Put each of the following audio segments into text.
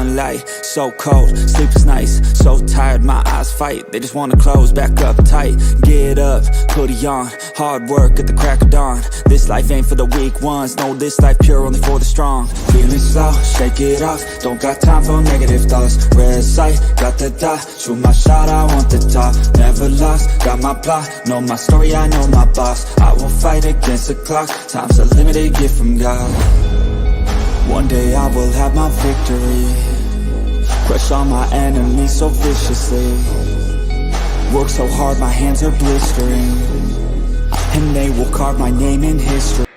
sunlight, so cold, sleep is nice. So tired, my eyes fight, they just wanna close back up tight. Get up, hoodie on, hard work at the crack of dawn. This life ain't for the weak ones, no, this life pure only for the strong. Feeling slow, shake it off, don't got time for negative thoughts. Red sight, got the dot, shoot my shot, I want the top. Never lost, got my plot, know my story, I know my boss. I will fight against the clock, time's a limited gift from God. One day I will have my victory, crush all my enemies so viciously. Work so hard my hands are blistering, and they will carve my name in history.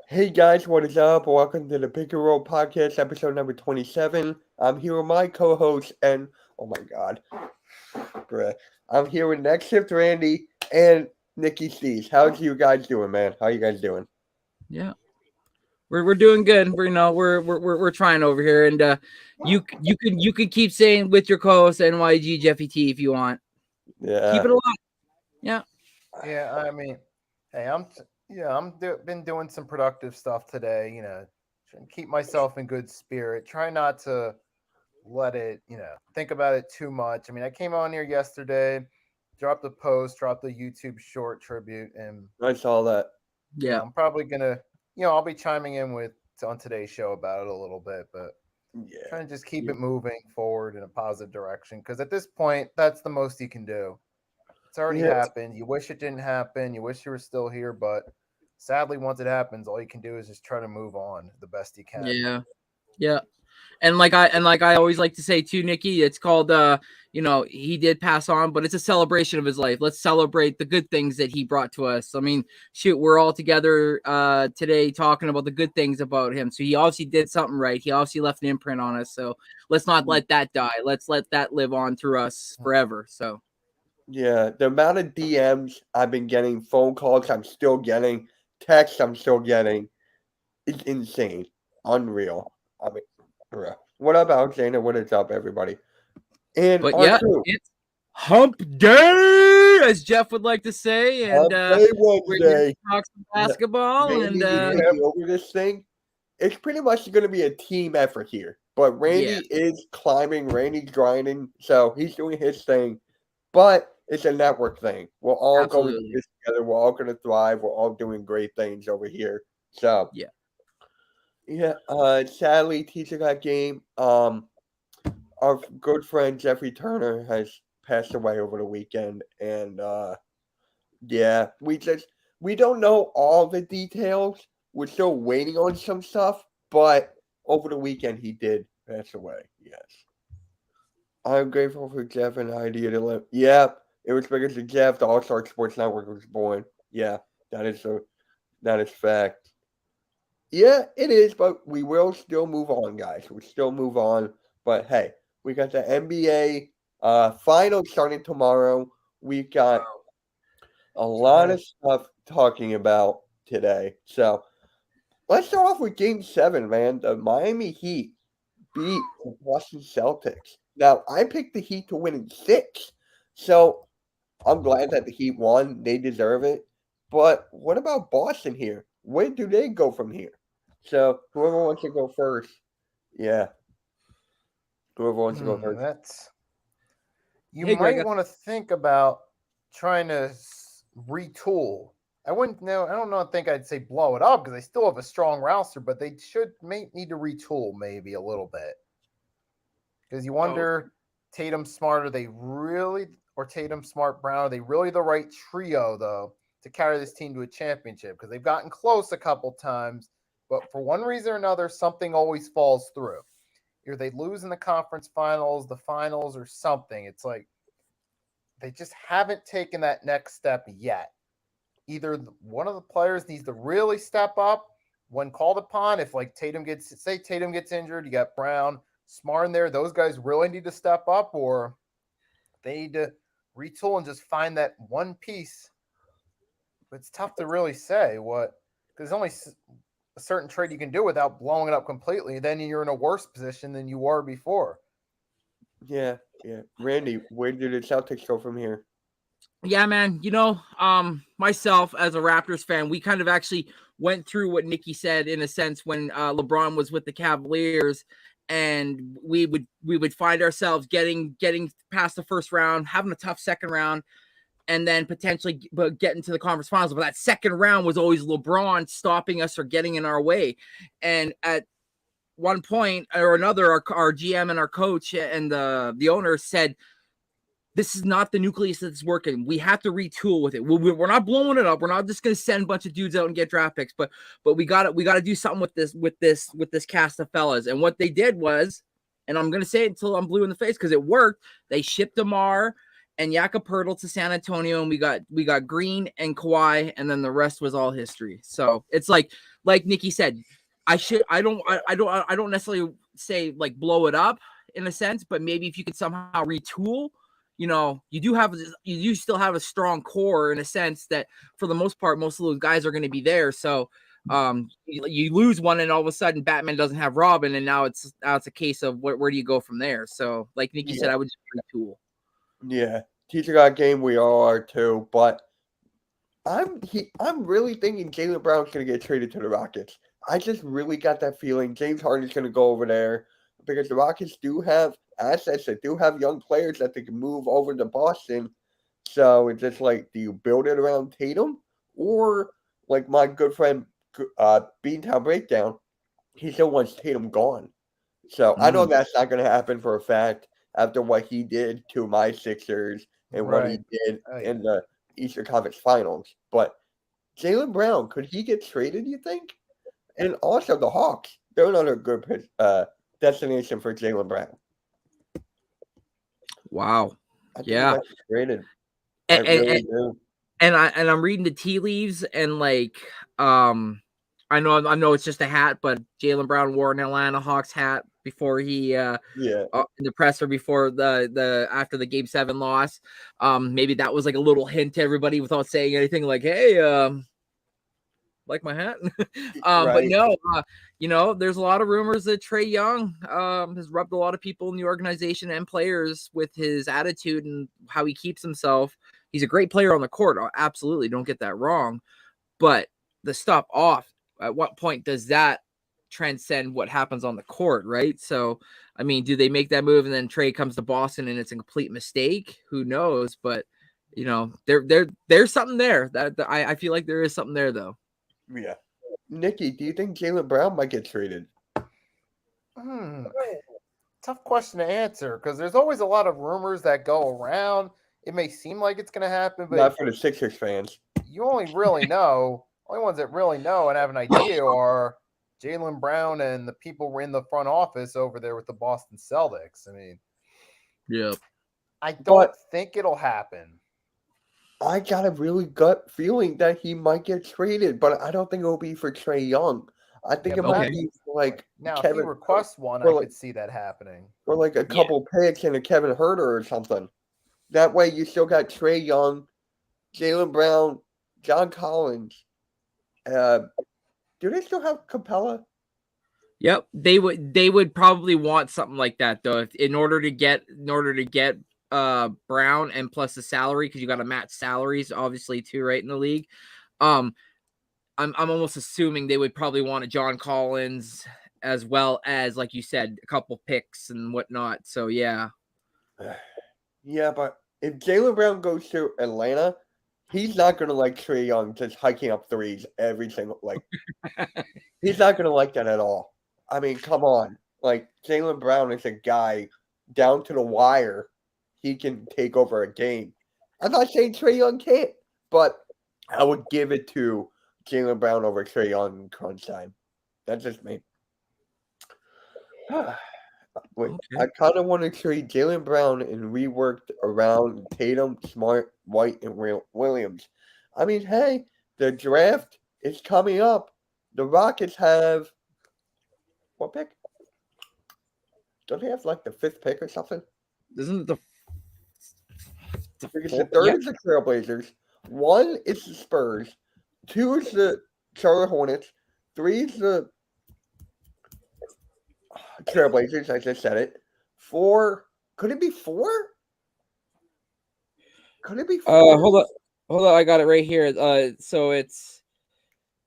Hey guys, what is up? Welcome to the Pick and Roll Podcast, episode number 27. I'm here with my co-host and, oh my god, bruh. I'm here with Next Shift Randy and Nikki Stees. How's you guys doing, man? How you guys doing? Yeah, we're doing good. We're trying over here, and you can keep saying with your co-host NYG Jeffy T if you want. Yeah, Keep it alive. Yeah, I mean, hey, been doing some productive stuff today. You know, trying to keep myself in good spirit. Try not to let it, think about it too much. I mean, I came on here yesterday, dropped a post, dropped a YouTube short tribute, and I saw that. Yeah, I'm probably gonna, I'll be chiming in on today's show about it a little bit, but Yeah, trying to just keep it moving forward in a positive direction because at this point, that's the most you can do. It's already happened. You wish it didn't happen. You wish you were still here, but sadly, once it happens, all you can do is just try to move on the best you can. yeah. And like I always like to say too, Nikki, it's called he did pass on, but it's a celebration of his life. Let's celebrate the good things that he brought to us. I mean, shoot, we're all together today talking about the good things about him. So he obviously did something right. He obviously left an imprint on us. So let's not let that die. Let's let that live on through us forever. So yeah. The amount of DMs I've been getting, phone calls I'm still getting, texts I'm still getting, it's insane, unreal. I mean, bruh. What up, Alexander? What is up, everybody? And but yeah, R2. it's hump day, as Jeff would like to say, and we're here to talk some basketball. Randy And is taking over this thing. It's pretty much going to be a team effort here. But Randy is climbing, Randy's grinding, so he's doing his thing. But it's a network thing. We're all going to do this together. We're all going to thrive. We're all doing great things over here. So yeah. Sadly, teacher got game. Our good friend Jeffrey Turner has passed away over the weekend, and we don't know all the details. We're still waiting on some stuff, but over the weekend he did pass away. Yes, I'm grateful for Jeff and the idea to live. Yeah, it was because of Jeff the All Star Sports Network was born. Yeah, that is fact. Yeah, it is, but we will still move on, guys. We'll still move on. But hey, we got the NBA finals starting tomorrow. We've got a lot of stuff talking about today. So let's start off with Game 7, man. The Miami Heat beat the Boston Celtics. Now, I picked the Heat to win in 6. So I'm glad that the Heat won. They deserve it. But what about Boston here? Where do they go from here? So whoever wants to go first. Yeah. Whoever wants to go first. You might want to think about trying to retool. I don't think I'd say blow it up because they still have a strong roster, but they may need to retool maybe a little bit. Because you wonder, Tatum Smart, or Tatum Smart Brown, are they really the right trio though to carry this team to a championship? Because they've gotten close a couple times, but for one reason or another, something always falls through. Either they lose in the conference finals, the finals, or something. It's like they just haven't taken that next step yet. Either one of the players needs to really step up when called upon. If like Tatum gets injured, you got Brown, Smart in there. Those guys really need to step up, or they need to retool and just find that one piece. But it's tough to really say because there's only a certain trade you can do without blowing it up completely. Then you're in a worse position than you were before. Yeah, Yeah, Randy, where do the Celtics go from here? Yeah, man. Myself as a Raptors fan, we kind of actually went through what Nikki said in a sense when LeBron was with the Cavaliers, and we would find ourselves getting past the first round, having a tough second round, and then potentially getting to the conference finals. But that second round was always LeBron stopping us or getting in our way. And at one point or another, our GM and our coach and the owner said, this is not the nucleus that's working. We have to retool with it. We're not blowing it up. We're not just going to send a bunch of dudes out and get draft picks, but we got to do something with this cast of fellas. And what they did was, and I'm going to say it until I'm blue in the face because it worked. They shipped DeMar and Jakob Poeltl to San Antonio, and we got Green and Kawhi, and then the rest was all history. So it's like Nikki said, I don't necessarily say like blow it up in a sense, but maybe if you could somehow retool. You do still have a strong core in a sense that for the most part, most of those guys are going to be there. So you lose one and all of a sudden Batman doesn't have Robin. And now it's a case of where do you go from there? So like Nikki said, I would just retool. Yeah. Teacher got game. We all are too, but I'm really thinking Jaylen Brown's going to get traded to the Rockets. I just really got that feeling James Harden's going to go over there because the Rockets do have assets that do have young players that they can move over to Boston. So it's just like, do you build it around Tatum? Or like my good friend Beantown Breakdown, he still wants Tatum gone. So I know that's not going to happen for a fact after what he did to my Sixers and what he did in the Eastern Conference Finals. But Jaylen Brown, could he get traded, you think? And also the Hawks, they're another good destination for Jaylen Brown. Wow. I think Yeah. Traded. And I'm reading the tea leaves and like I know it's just a hat, but Jaylen Brown wore an Atlanta Hawks hat before he in the presser before the after the Game 7 loss. Maybe that was like a little hint to everybody without saying anything, like, hey, like my hat. But no, there's a lot of rumors that Trae Young has rubbed a lot of people in the organization and players with his attitude and how he keeps himself. He's a great player on the court. Absolutely. Don't get that wrong. But the stuff off, at what point does that transcend what happens on the court, right? So, I mean, do they make that move and then Trae comes to Boston and it's a complete mistake? Who knows? But, there's something there. That I feel like there is something there, though. Yeah. Nikki, do you think Jaylen Brown might get traded? Tough question to answer because there's always a lot of rumors that go around. It may seem like it's going to happen, but not for the Sixers fans. You only really know. Only ones that really know and have an idea are Jaylen Brown and the people in the front office over there with the Boston Celtics. I mean, yeah, I don't think it'll happen. I got a really gut feeling that he might get traded, but I don't think it'll be for Trae Young. I think it might be for like now. Kevin, if he requests one, I could see that happening. Or like a couple picks and a Kevin Huerter or something. That way, you still got Trae Young, Jaylen Brown, John Collins. Do they still have Capella? Yep, they would probably want something like that though, in order to get Brown and plus the salary, because you got to match salaries obviously too, right, in the league. I'm almost assuming they would probably want a John Collins as well as, like you said, a couple picks and whatnot. So yeah. Yeah, but if Jaylen Brown goes to Atlanta, he's not going to like Trae Young just hiking up threes every single, like, he's not going to like that at all. I mean, come on. Like, Jaylen Brown is a guy down to the wire. He can take over a game. I'm not saying Trae Young can't, but I would give it to Jaylen Brown over Trae Young in crunch time. That's just me. Wait, I kind of want to trade Jaylen Brown and reworked around Tatum, Smart, White, and Williams. I mean, hey, the draft is coming up. The Rockets have what pick? Don't they have like the 5th pick or something? Isn't the third is the Trailblazers, 1 is the Spurs, 2 is the Charlotte Hornets, 3 is the Trailblazers, I just said it. 4 Could it be 4? Could it be 4? Hold on, I got it right here. So it's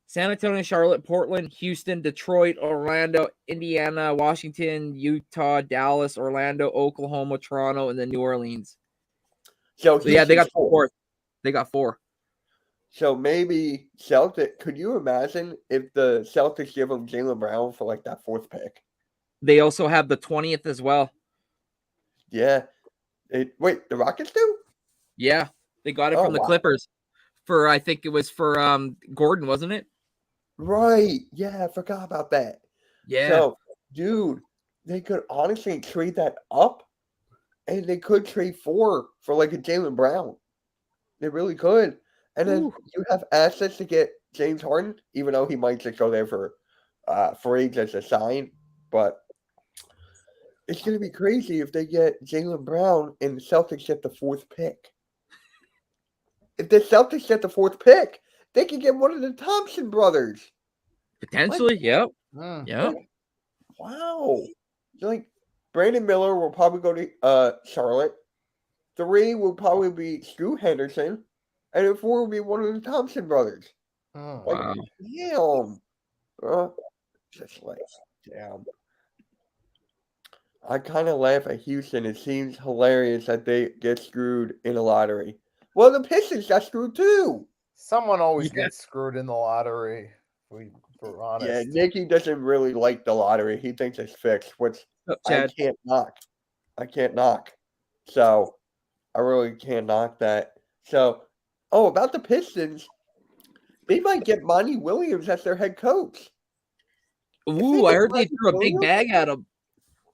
San Antonio, Charlotte, Portland, Houston, Detroit, Orlando, Indiana, Washington, Utah, Dallas, Orlando, Oklahoma, Toronto, and then New Orleans. So yeah, they got Houston's 4. They got 4. So maybe Celtic. Could you imagine if the Celtics give them Jaylen Brown for like that 4th pick? They also have the 20th as well. Yeah. Wait, the Rockets do? Yeah, they got it from the Clippers for, I think it was for Gordon, wasn't it? Right. Yeah, I forgot about that. Yeah. So, dude, they could honestly trade that up, and they could trade 4 for like a Jaylen Brown. They really could. And then you have assets to get James Harden, even though he might just go there for free just a sign. But it's going to be crazy if they get Jaylen Brown and the Celtics get the 4th pick. If the Celtics get the 4th pick, they could get one of the Thompson brothers. Potentially, yep. Yep. Wow. Like, Brandon Miller will probably go to Charlotte. 3 will probably be Stu Henderson. And then 4 will be one of the Thompson brothers. Wow. Damn. Just like, damn. I kind of laugh at Houston. It seems hilarious that they get screwed in the lottery. Well, the Pistons got screwed too. Someone always gets screwed in the lottery. We're honest. Yeah, Nicky doesn't really like the lottery. He thinks it's fixed, which I can't knock. So I really can't knock that. So, about the Pistons, they might get Monty Williams as their head coach. Ooh, I heard they threw a big bag at him.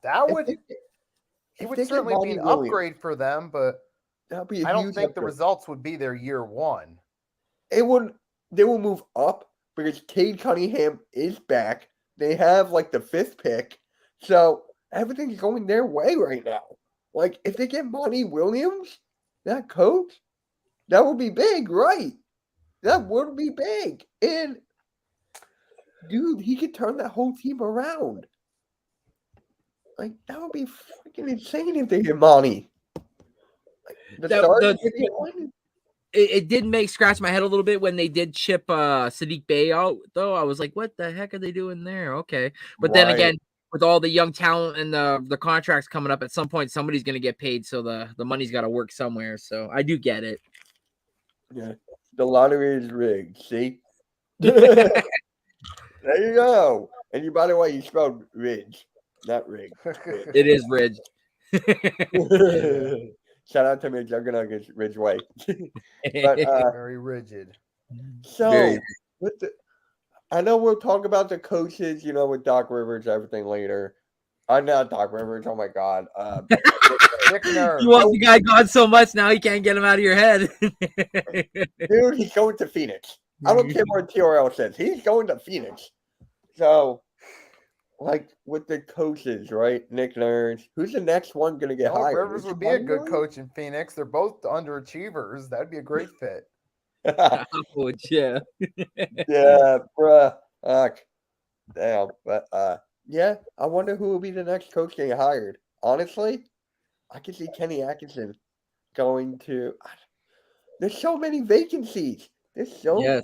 That would certainly be an upgrade for them, but that'd be I don't think the results would be their year 1. They will move up because Cade Cunningham is back. They have like the 5th pick. So everything's going their way right now. Like, if they get Monty Williams, that coach, that would be big, right? That would be big. And, dude, he could turn that whole team around. Like, that would be freaking insane if they get Monty. It did scratch my head a little bit when they did ship Sadiq Bey out, though. I was like, what the heck are they doing there? Okay. But then again, with all the young talent and the contracts coming up, at some point somebody's going to get paid, so the money's got to work somewhere. So I do get it. Yeah, the lottery is rigged. See, there you go. And by the way, you spelled Ridge, not Rig. It is Ridge. Shout out to Midge Juggernuggets, Ridgeway. But very rigid. So, I know we'll talk about the coaches, with Doc Rivers, everything later. Not Doc Rivers. Oh my God. You want the guy gone so much now you can't get him out of your head. Dude, he's going to Phoenix. I don't care what TRL says. He's going to Phoenix. So, like with the coaches, right? Nick Nurse. Who's the next one going to get hired? Rivers would be a good coach in Phoenix. They're both underachievers. That'd be a great fit. Yeah. Yeah, bruh. Damn. But yeah, I wonder who will be the next coach getting hired. Honestly, I can see Kenny Atkinson going to. There's so many vacancies. There's so many.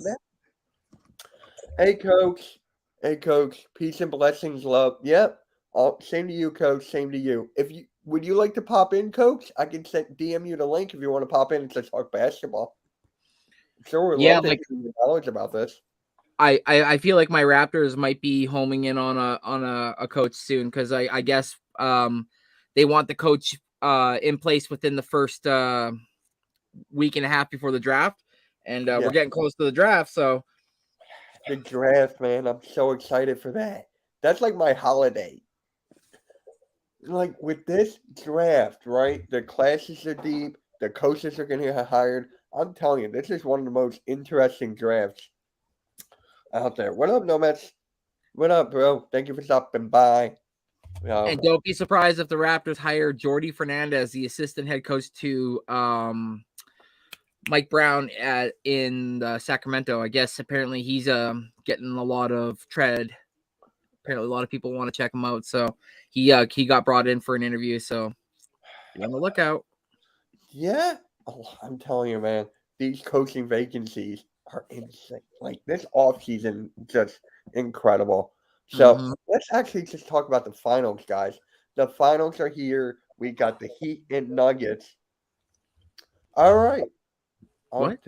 Hey, coach. Peace and blessings, love. Yep. Same to you, coach. Same to you. Would you like to pop in, coach? I can DM you the link if you want to pop in and just talk basketball. Sure, we'd love to hear knowledge about this. I feel like my Raptors might be homing in on a coach soon, because I guess they want the coach in place within the first week and a half before the draft, and we're getting close to the draft. So the draft, man, I'm so excited for that. That's like my holiday. Like with this draft, right? The classes are deep. The coaches are going to get hired. I'm telling you, this is one of the most interesting drafts out there. What up, Nomads? What up, bro? Thank you for stopping by. And don't be surprised if the Raptors hire Jordi Fernandez, the assistant head coach to Mike Brown in Sacramento. I guess apparently he's getting a lot of tread. Apparently a lot of people want to check him out. So he got brought in for an interview. So Be on the lookout. Yeah. Oh, I'm telling you, man, these coaching vacancies are insane. Like this offseason, just incredible. So Mhm. let's actually just talk about the finals, guys. The finals are here. We got the Heat and Nuggets. All right. What?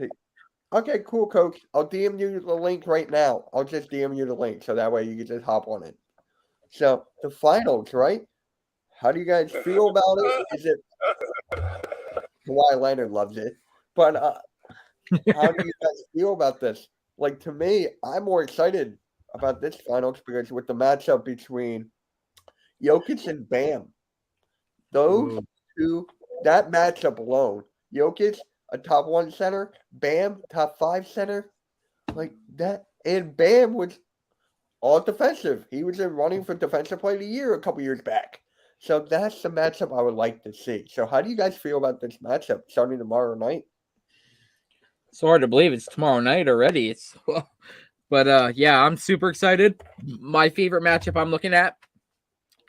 Okay, cool, coach. I'll DM you the link right now. I'll just DM you the link so that way you can just hop on it. So the finals, right? How do you guys feel about it? Is it Kawhi Leonard loves it, but how do you guys feel about this? Like to me, I'm more excited about this finals because with the matchup between Jokic and Bam, those Ooh. two, that matchup alone, Jokic, a top 1 center, Bam, top 5 center, like that, and Bam was all defensive. He was in running for defensive player of the year a couple years back. So that's the matchup I would like to see. So how do you guys feel about this matchup starting tomorrow night? It's hard to believe it's tomorrow night already. But yeah, I'm super excited. My favorite matchup I'm looking at,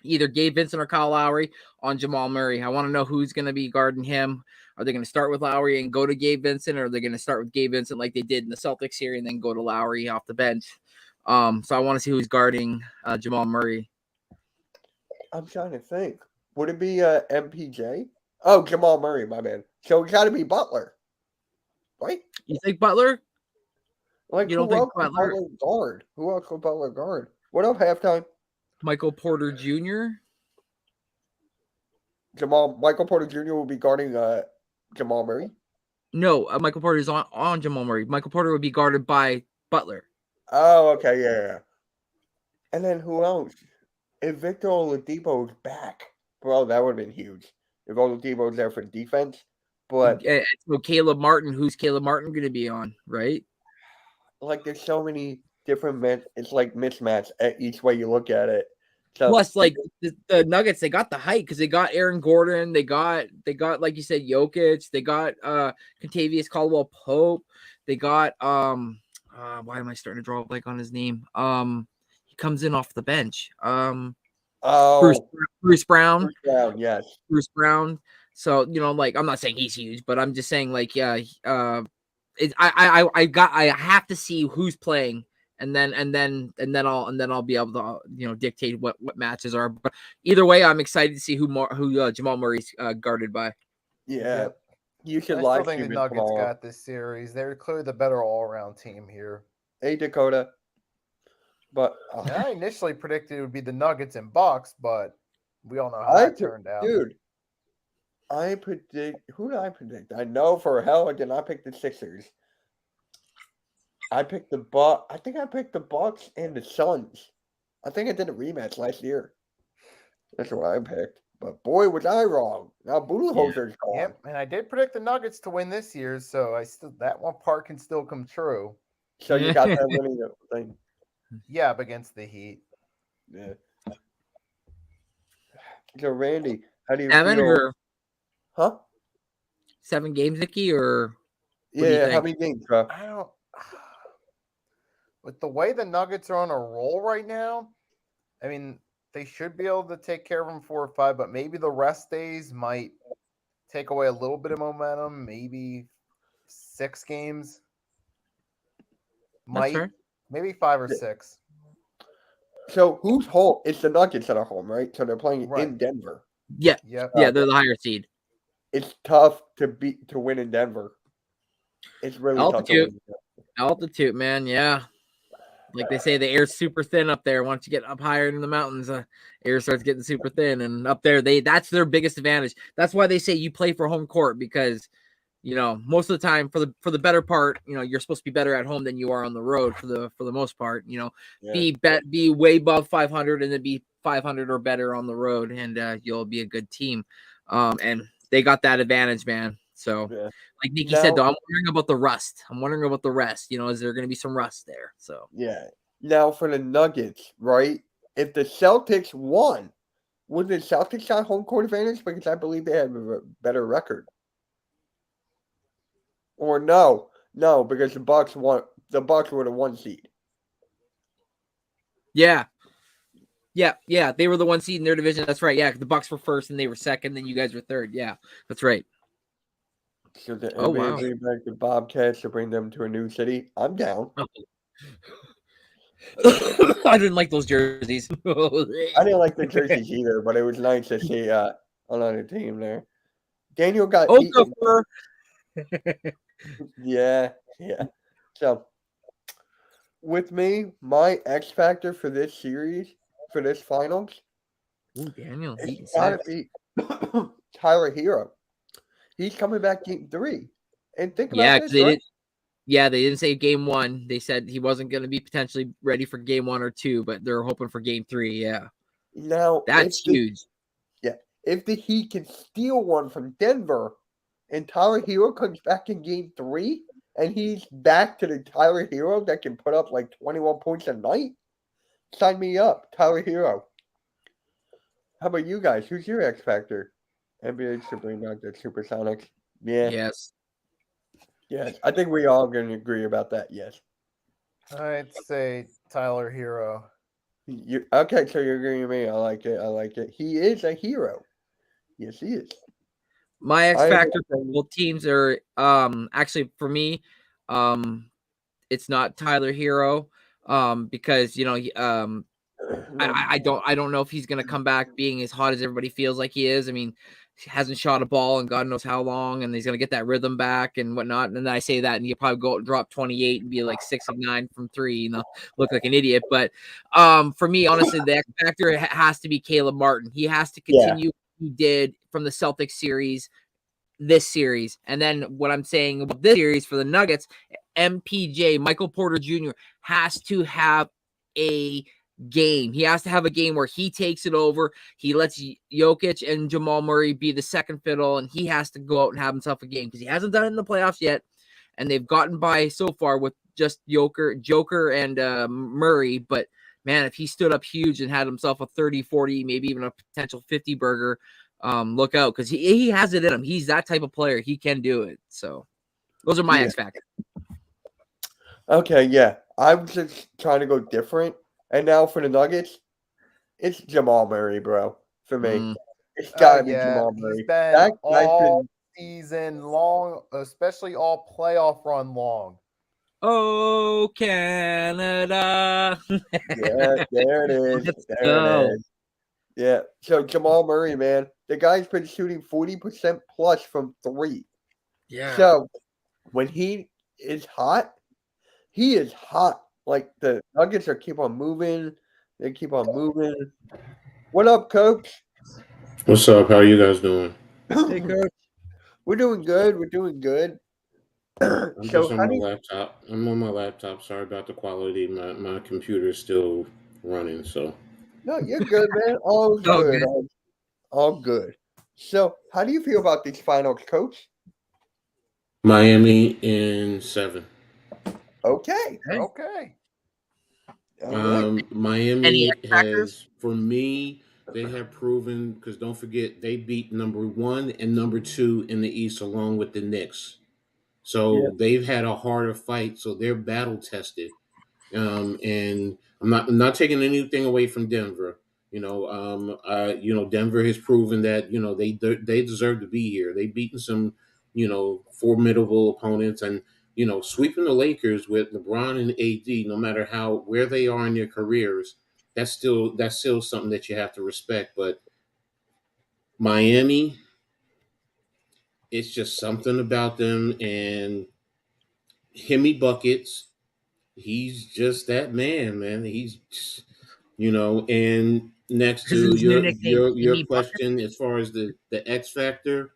either Gabe Vincent or Kyle Lowry on Jamal Murray. I want to know who's going to be guarding him. Are they going to start with Lowry and go to Gabe Vincent, or are they going to start with Gabe Vincent like they did in the Celtics here and then go to Lowry off the bench? So I want to see who's guarding Jamal Murray. I'm trying to think. Would it be MPJ? Oh, Jamal Murray, my man. So it's got to be Butler, right? You think Butler? Like You who don't think else would Butler? Butler guard? Who else would Butler guard? What up, halftime? Michael Porter Jr.? Michael Porter Jr. will be guarding Jamal Murray. No, Michael Porter is on Jamal Murray. Michael Porter would be guarded by Butler. Oh, okay, yeah. And then who else? If Victor Oladipo's back, bro, that would have been huge. If Oladipo's there for defense, but So Caleb Martin, who's Caleb Martin going to be on, right? like there's so many different it's like mismatch at each way you look at it. So Plus, like the Nuggets, they got the height because they got Aaron Gordon, they got like you said, Jokic, they got Contavious Caldwell Pope, they got why am I starting to draw a blank on his name? He comes in off the bench. Bruce Brown. Bruce Brown, yes. Bruce Brown. So, like I'm not saying he's huge, but I'm just saying like I have to see who's playing, and then I'll be able to dictate what matches are. But either way, I'm excited to see who Jamal Murray's guarded by. Yeah. Yep. You should I live still think the stream it Nuggets tomorrow. got this series. They're clearly the better all-around team here. Hey, Dakota. But I initially predicted it would be the Nuggets and Bucks, but we all know how that turned out. Dude, who did I predict? I know for hell I did not pick the Sixers. I picked the Bucks. I think I picked the Bucks and the Suns. I think I did a rematch last year. That's what I picked. But boy, was I wrong. Now Budenholzer's gone. Yep, and I did predict the Nuggets to win this year, so that one part can still come true. So you got that winning thing. Yeah, up against the Heat. Yeah. So Randy, how do you Evan feel? or Huh? 7 games, Nikki, or what do you Yeah, how think? many games, bro? I don't. With the way the Nuggets are on a roll right now, I mean, they should be able to take care of them 4 or 5, but maybe the rest days might take away a little bit of momentum. Maybe 6 games. That's fair. Maybe 5 or 6. So who's home? It's the Nuggets that are home, right? So they're playing Right. in Denver. Yeah, Yep. yeah, they're the higher seed. It's tough to win in Denver. It's really tough to win. Altitude, man. Yeah. Like they say, the air's super thin up there. Once you get up higher in the mountains, air starts getting super thin. And up there, that's their biggest advantage. That's why they say you play for home court because, most of the time for the better part, you're supposed to be better at home than you are on the road for the most part. Be way above 500 and then be 500 or better on the road, and you'll be a good team. And they got that advantage, man. So, like Nikki said, though, I'm wondering about the rust. I'm wondering about the rest. Is there going to be some rust there? So, yeah. Now for the Nuggets, right? If the Celtics won, would the Celtics have home court advantage? Because I believe they have a better record. Or no, because the Bucks were the 1 seed. yeah, Yeah, they were the one seed in their division. That's right. Yeah, the Bucks were first and they were second, then you guys were third. Yeah, that's right. So the Oh, NBA wow. bring back the Bobcats to bring them to a new city. I'm down. I didn't like those jerseys. I didn't like the jerseys either, but it was nice to see another team there. Daniel got beaten. Okafor. Yeah. So with me, my X factor for this series, for this finals, Ooh, Daniel. it's gotta be Tyler Hero. He's coming back game 3. And think Yeah, about this, they right? didn't. Yeah, they didn't say game 1. They said he wasn't going to be potentially ready for game 1 or 2, but they're hoping for game 3. Yeah, Now, that's huge. if the Heat can steal one from Denver and Tyler Hero comes back in game 3 and he's back to the Tyler Hero that can put up like 21 points a night, sign me up, Tyler Hero. How about you guys? Who's your X factor? NBA should bring back the Supersonics. Yeah. Yes. I think we all going to agree about that. Yes. I'd say Tyler Hero. Okay, so you're agreeing with me. I like it. He is a hero. Yes, he is. My X factor for both teams are actually for me, it's not Tyler Hero, because I don't know if he's gonna come back being as hot as everybody feels like he is. I mean, he hasn't shot a ball in God knows how long, and he's gonna get that rhythm back and whatnot. And then I say that, and you probably go drop 28 and be like 6 of 9 from 3, look like an idiot. But for me, honestly, the X factor has to be Caleb Martin. He has to continue what he did from the Celtics series, this series. And then what I'm saying about this series for the Nuggets, MPJ, Michael Porter Jr. has to have a game. He has to have a game where he takes it over. He lets Jokic and Jamal Murray be the second fiddle, and he has to go out and have himself a game because he hasn't done it in the playoffs yet. And they've gotten by so far with just Joker and Murray. But man, if he stood up huge and had himself a 30, 40, maybe even a potential 50 burger, look out, because he has it in him. He's that type of player. He can do it. So those are my X factor. Okay, yeah. I was just trying to go different. And now for the Nuggets, it's Jamal Murray, bro. For me. It's gotta be Jamal Murray. He's been all season long, especially all playoff run long. Oh, Canada. Yeah, there it is. It is. Yeah. So Jamal Murray, man, the guy's been shooting 40% plus from 3. Yeah. So when he is hot, he is hot. Like the Nuggets keep on moving. They keep on moving. What up, Coach? What's up? How are you guys doing? Hey, Coach. We're doing good. I'm just on my laptop. I'm on my laptop. Sorry about the quality. My computer is still running. So. No, you're good, man. All good. All good. So, how do you feel about these finals, Coach? Miami in 7. Okay. Miami has, for me, they have proven, because don't forget, they beat number 1 and number 2 in the East along with the Knicks. So they've had a harder fight. So they're battle tested. And I'm not taking anything away from Denver. Denver has proven that, they deserve to be here. They've beaten some, formidable opponents, and, sweeping the Lakers with LeBron and AD, no matter where they are in their careers, that's still something that you have to respect. But Miami, it's just something about them, and Hemi buckets. He's just that man. He's just, and next to your question, as far as the X factor,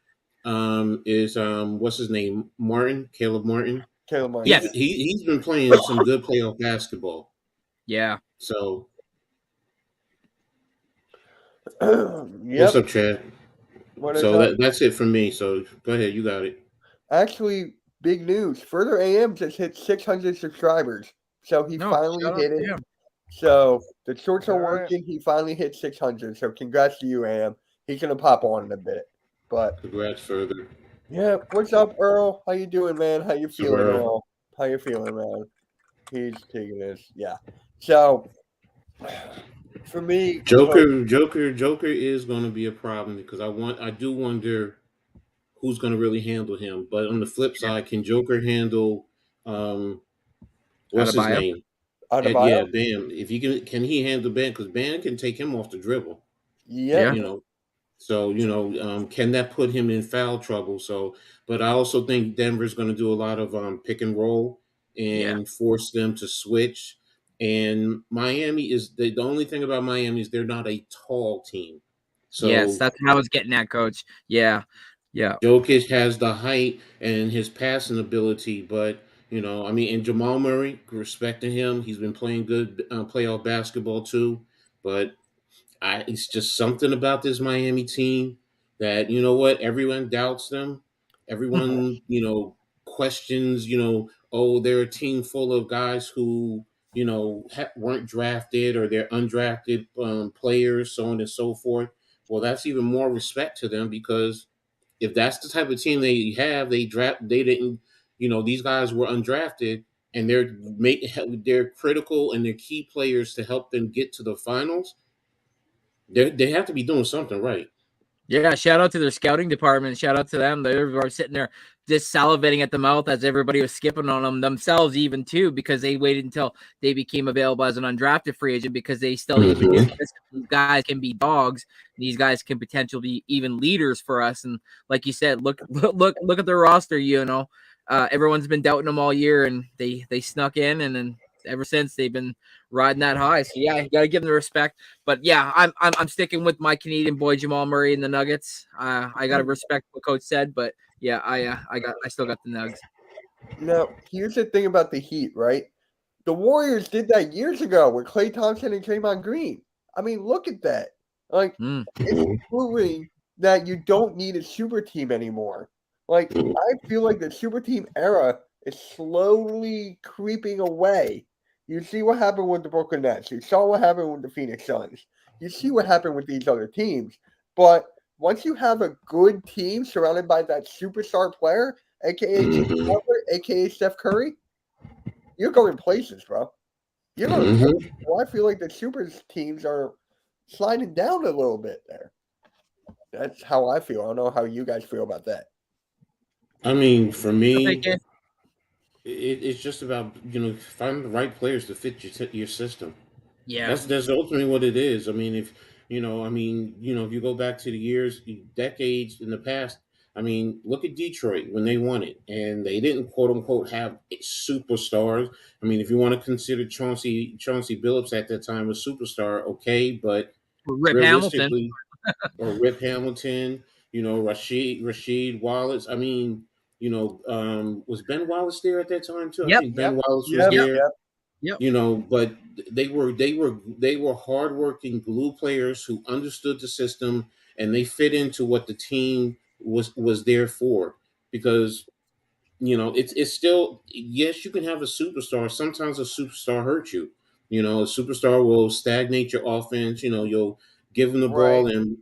is what's his name? Caleb Martin. Yes. He's been playing some good playoff basketball. Yeah. So what's up, Chad? That's it for me. So go ahead, you got it. Actually, big news. Further AM just hit 600 subscribers. So he finally hit it. So the shorts are working. He finally hit 600. So congrats to you, AM. He's going to pop on in a bit. But congrats further. Yeah. What's up, Earl? How you doing, man? How you feeling, Earl? How you feeling, man? He's taking this. Yeah. So For me, Joker is going to be a problem because I do wonder who's going to really handle him. But on the flip side, can Joker handle what's his Adebayo? name? Adebayo? Yeah, Bam. If he can he handle Bam? Because Bam can take him off the dribble. Yep. Yeah. You know, so can that put him in foul trouble? So, but I also think Denver's going to do a lot of pick and roll Yeah. and force them to switch. And Miami is the only thing about Miami is they're not a tall team. Yes, So that's what I was getting at, Coach. Yeah. Yeah. Jokic has the height and his passing ability, but I mean, and Jamal Murray, respecting him, he's been playing good playoff basketball too. But it's just something about this Miami team that what everyone doubts them. Everyone questions. Oh, they're a team full of guys who weren't drafted or they're undrafted players, so on and so forth. Well, that's even more respect to them because if that's the type of team they have, they didn't, these guys were undrafted and they're critical and they're key players to help them get to the finals. They have to be doing something right. Yeah, shout out to their scouting department. Shout out to them. They were sitting there just salivating at the mouth as everybody was skipping on them themselves, even too, because they waited until they became available as an undrafted free agent because they still even knew these guys can be dogs. These guys can potentially be even leaders for us. And like you said, look at their roster. Everyone's been doubting them all year, and they snuck in, and then ever since they've been riding that high. So yeah, you gotta give them the respect. But yeah, I'm sticking with my Canadian boy Jamal Murray and the Nuggets. I gotta respect what Coach said, but yeah, I still got the Nugs. Now, here's the thing about the Heat, right? The Warriors did that years ago with Klay Thompson and Draymond Green. I mean, look at that. Like, it's proving that you don't need a super team anymore. Like, I feel like the super team era is slowly creeping away. You see what happened with the Brooklyn Nets. You saw what happened with the Phoenix Suns. You see what happened with these other teams. But once you have a good team surrounded by that superstar player, aka Jimmy Butler, aka Steph Curry, you're going places, bro. You're going places. Well, I feel like the super teams are sliding down a little bit there. That's how I feel. I don't know how you guys feel about that. I mean, for me, it's just about finding the right players to fit your system. Yeah, That's ultimately what it is. I mean, if if you go back to the years, decades in the past, I mean, look at Detroit when they won it, and they didn't quote unquote have superstars. I mean, if you want to consider Chauncey Billups at that time a superstar, okay, but Rip Hamilton. realistically, or Rip Hamilton, Rasheed Wallace. I mean, was Ben Wallace there at that time too? I think Ben Wallace was there. Yep. But they were hardworking glue players who understood the system and they fit into what the team was there for. Because it's still, yes, you can have a superstar. Sometimes a superstar hurts you. A superstar will stagnate your offense. You'll give them the ball and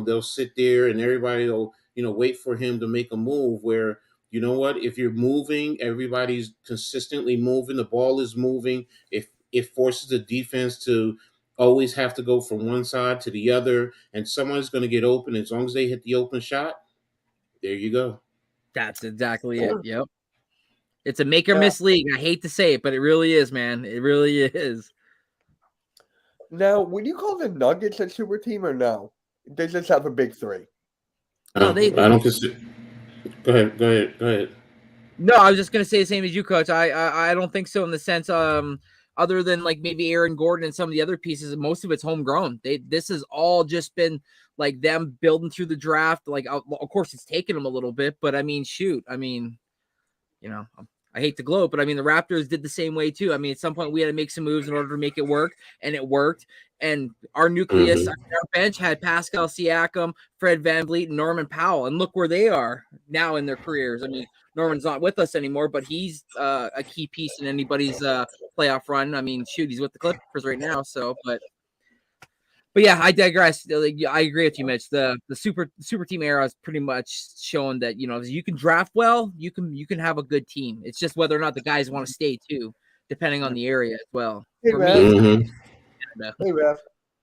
they'll sit there and everybody will wait for him to make a move where what, if you're moving, everybody's consistently moving, the ball is moving, if it forces the defense to always have to go from one side to the other and someone's going to get open. As long as they hit the open shot, there you go. That's exactly it. Yep. It's a make or miss league. I hate to say it, but it really is, man. It really is. Now, would you call the Nuggets a super team or no? They just have a big three. No, I don't consider. Go ahead. No, I was just gonna say the same as you, Coach. I don't think so in the sense other than like maybe Aaron Gordon and some of the other pieces, most of it's homegrown. This has all just been like them building through the draft. Like, of course, it's taken them a little bit, but I mean, shoot, I mean, I hate to gloat, but I mean, the Raptors did the same way too. I mean, at some point we had to make some moves in order to make it work, and it worked. And our nucleus, our bench had Pascal Siakam, Fred VanVleet, and Norman Powell, and look where they are now in their careers. I mean, Norman's not with us anymore, but he's a key piece in anybody's playoff run. I mean, shoot, he's with the Clippers right now. So, but yeah, I digress. I agree with you, Mitch. The super team era is pretty much showing that you can draft well, you can have a good team. It's just whether or not the guys want to stay too, depending on the area as well. Hey, For Rev. me, Hey, Rev.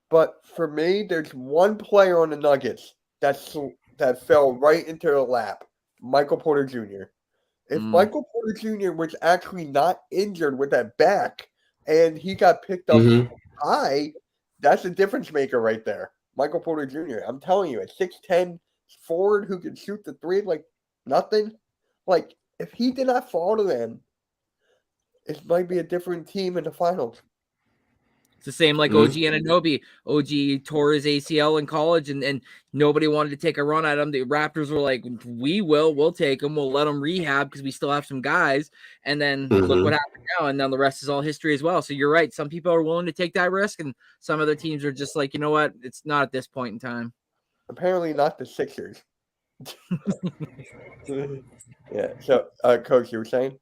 But for me, there's one player on the Nuggets that fell right into their lap. Michael Porter Jr. If Michael Porter Jr. was actually not injured with that back and he got picked up high, that's a difference maker right there. Michael Porter Jr. I'm telling you, a 6'10" forward who can shoot the three like nothing. Like, if he did not fall to them, it might be a different team in the finals. It's the same like OG Anunoby. OG tore his ACL in college, and nobody wanted to take a run at him. The Raptors were like, we'll take him. We'll let him rehab because we still have some guys. And then look what happened now. And then the rest is all history as well. So you're right. Some people are willing to take that risk, and some other teams are just like, you know what? It's not at this point in time. Apparently not the Sixers. Yeah. So, Coach, you were saying?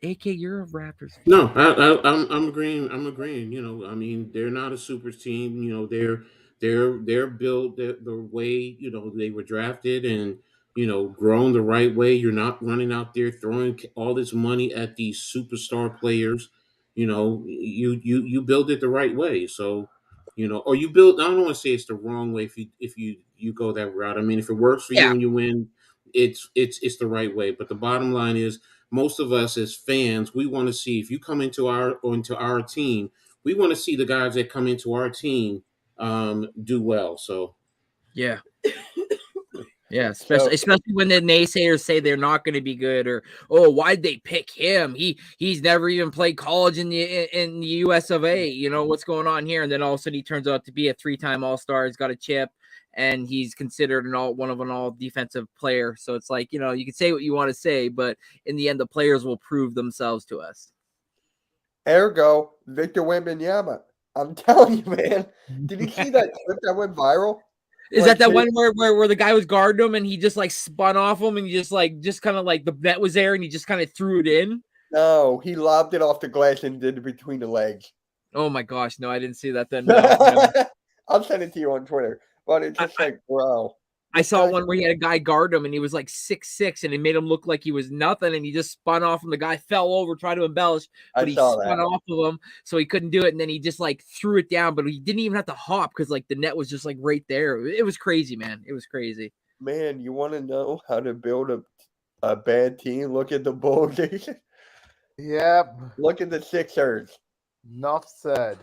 AK, you're a Raptors fan. No, I'm agreeing. I'm agreeing. You know, I mean, they're not a super team. You know, they're built the way, you know, they were drafted and, you know, grown the right way. You're not running out there throwing all this money at these superstar players. You know, you build it the right way. So, you know, or you build. I don't want to say it's the wrong way if you go that route. I mean, if it works for you and you win, it's the right way. But the bottom line is, most of us as fans, we want to see, if you come into our team, we want to see the guys that come into our team do well. So yeah. Yeah, especially when the naysayers say they're not going to be good, or why'd they pick him? He's never even played college in the US of A. You know what's going on here? And then all of a sudden he turns out to be a 3-time All-Star. He's got a chip, and he's considered one of an all defensive player. So it's like, you know, you can say what you want to say, but in the end, the players will prove themselves to us. Ergo, Victor Wembanyama. I'm telling you, man. Did you see that clip that went viral? Is that one where the guy was guarding him and he just like spun off him and he just kind of like the net was there and he just kind of threw it in? No, he lobbed it off the glass and did it between the legs. Oh my gosh, no, I didn't see that then. No. I'll send it to you on Twitter. But it's just like, bro. I saw one where he had a guy guard him and he was like 6'6", and it made him look like he was nothing, and he just spun off and the guy fell over, tried to embellish, but he spun off of him, so he couldn't do it, and then he just like threw it down, but he didn't even have to hop because like the net was just like right there. It was crazy, man. It was crazy. Man, you want to know how to build a bad team? Look at the Bulls. Yep. Look at the Sixers. Enough said.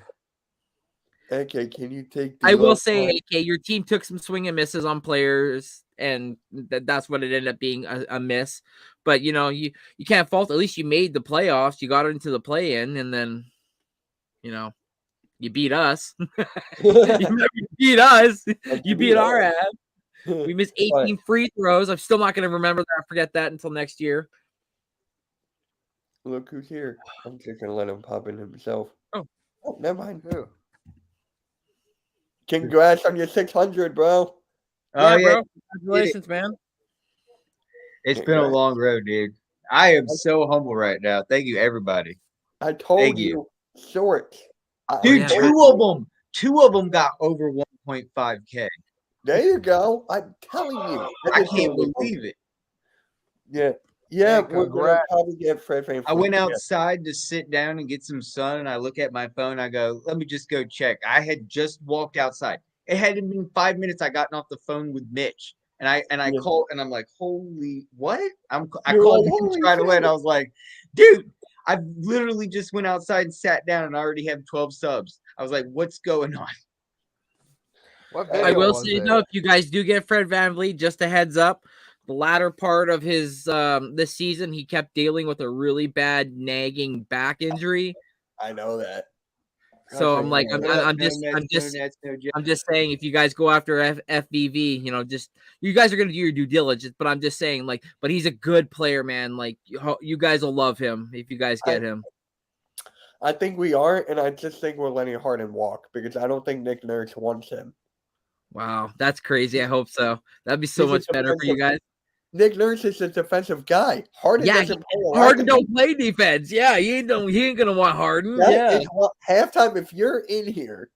Okay, can you take I will say, AK, your team took some swing and misses on players, and that's what it ended up being, a miss. But, you know, you can't fault. At least you made the playoffs. You got into the play-in, and then, you know, you beat us. You beat us. You beat our ass. We missed 18 free throws. I'm still not going to remember that. Forget that until next year. Look who's here. I'm just going to let him pop in himself. Oh, never mind. Who? Congrats on your 600, bro. Oh, yeah, bro. Congratulations, man. It's been a long road, dude. I am so humble right now. Thank you, everybody. I told you. Short. Dude, two of them got over 1.5K. There you go. I'm telling you. I can't believe it. Yeah. Yeah, we're going to probably get Fred Van Fleet. I went outside to sit down and get some sun, and I look at my phone. I go, let me just go check. I had just walked outside. It hadn't been 5 minutes. I gotten off the phone with Mitch, and I called, and I'm like, holy, what? I called Mitch right away, and I was like, dude, I literally just went outside and sat down, and I already have 12 subs. I was like, what's going on? I will say, though, if you guys do get Fred VanVleet, just a heads up, the latter part of his this season, he kept dealing with a really bad nagging back injury. I know that. So I'm like, I'm just saying, if you guys go after FVV, you know, just you guys are gonna do your due diligence. But I'm just saying, like, but he's a good player, man. Like, you guys will love him if you guys get him. I think we are, and I just think we're letting Harden walk because I don't think Nick Nurse wants him. Wow, that's crazy. I hope so. That'd be so much better for you guys. Nick Nurse is a defensive guy. Harden doesn't play. Harden don't play defense. Yeah, he ain't gonna want Harden. Halftime, if you're in here,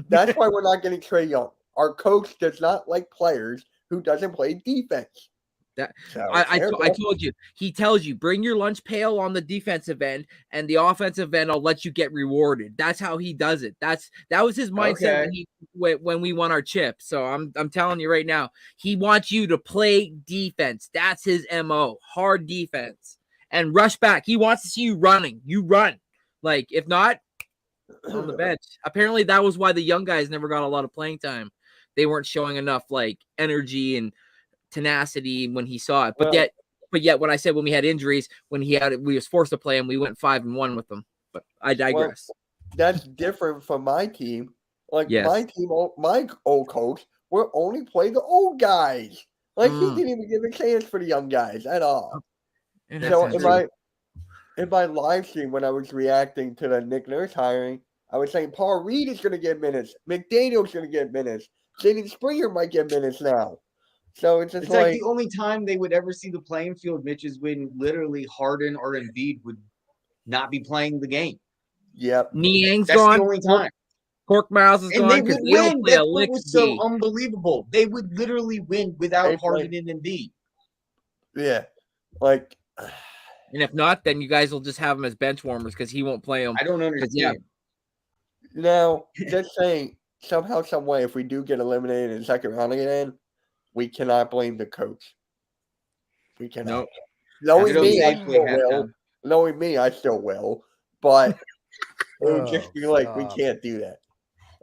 that's why we're not getting Trae Young. Our coach does not like players who doesn't play defense. That So, I fair enough. told you. He tells you bring your lunch pail on the defensive end, and the offensive end I'll let you get rewarded. That's how he does it. That was his mindset Okay. when we won our chip. So I'm telling you right now, he wants you to play defense. That's his MO, hard defense and rush back. He wants to see you running. You run. Like if not, on the bench. Apparently that was why the young guys never got a lot of playing time. They weren't showing enough like energy and tenacity when he saw it. But yet when I said when we had injuries, when we was forced to play him, we went 5-1 with them. But I digress. Well, that's different from my team. Like Yes. my team, my old coach will only play the old guys. Like he didn't even give a chance for the young guys at all. And So that's in my live stream when I was reacting to the Nick Nurse hiring, I was saying Paul Reed is going to get minutes, McDaniel's going to get minutes, Jaden Springer might get minutes now. So it's just It's like the only time they would ever see the playing field, Mitch, is when literally Harden or Embiid would not be playing the game. Yep. Niang's That's gone. the only time. Cork Miles is And gone they because would they don't win. play a That's lick what was so D. unbelievable. They would literally win without They play- Harden and Embiid. Yeah. Like And if not, then you guys will just have him as bench warmers because he won't play them. I don't understand. now, just saying, somehow, some way, if we do get eliminated in the second round again, we cannot blame the coach. We cannot. Nope. Knowing It'll me, I safely still have will. time. Knowing me, I still will. But it would Oh, just be like, we stop. can't do that.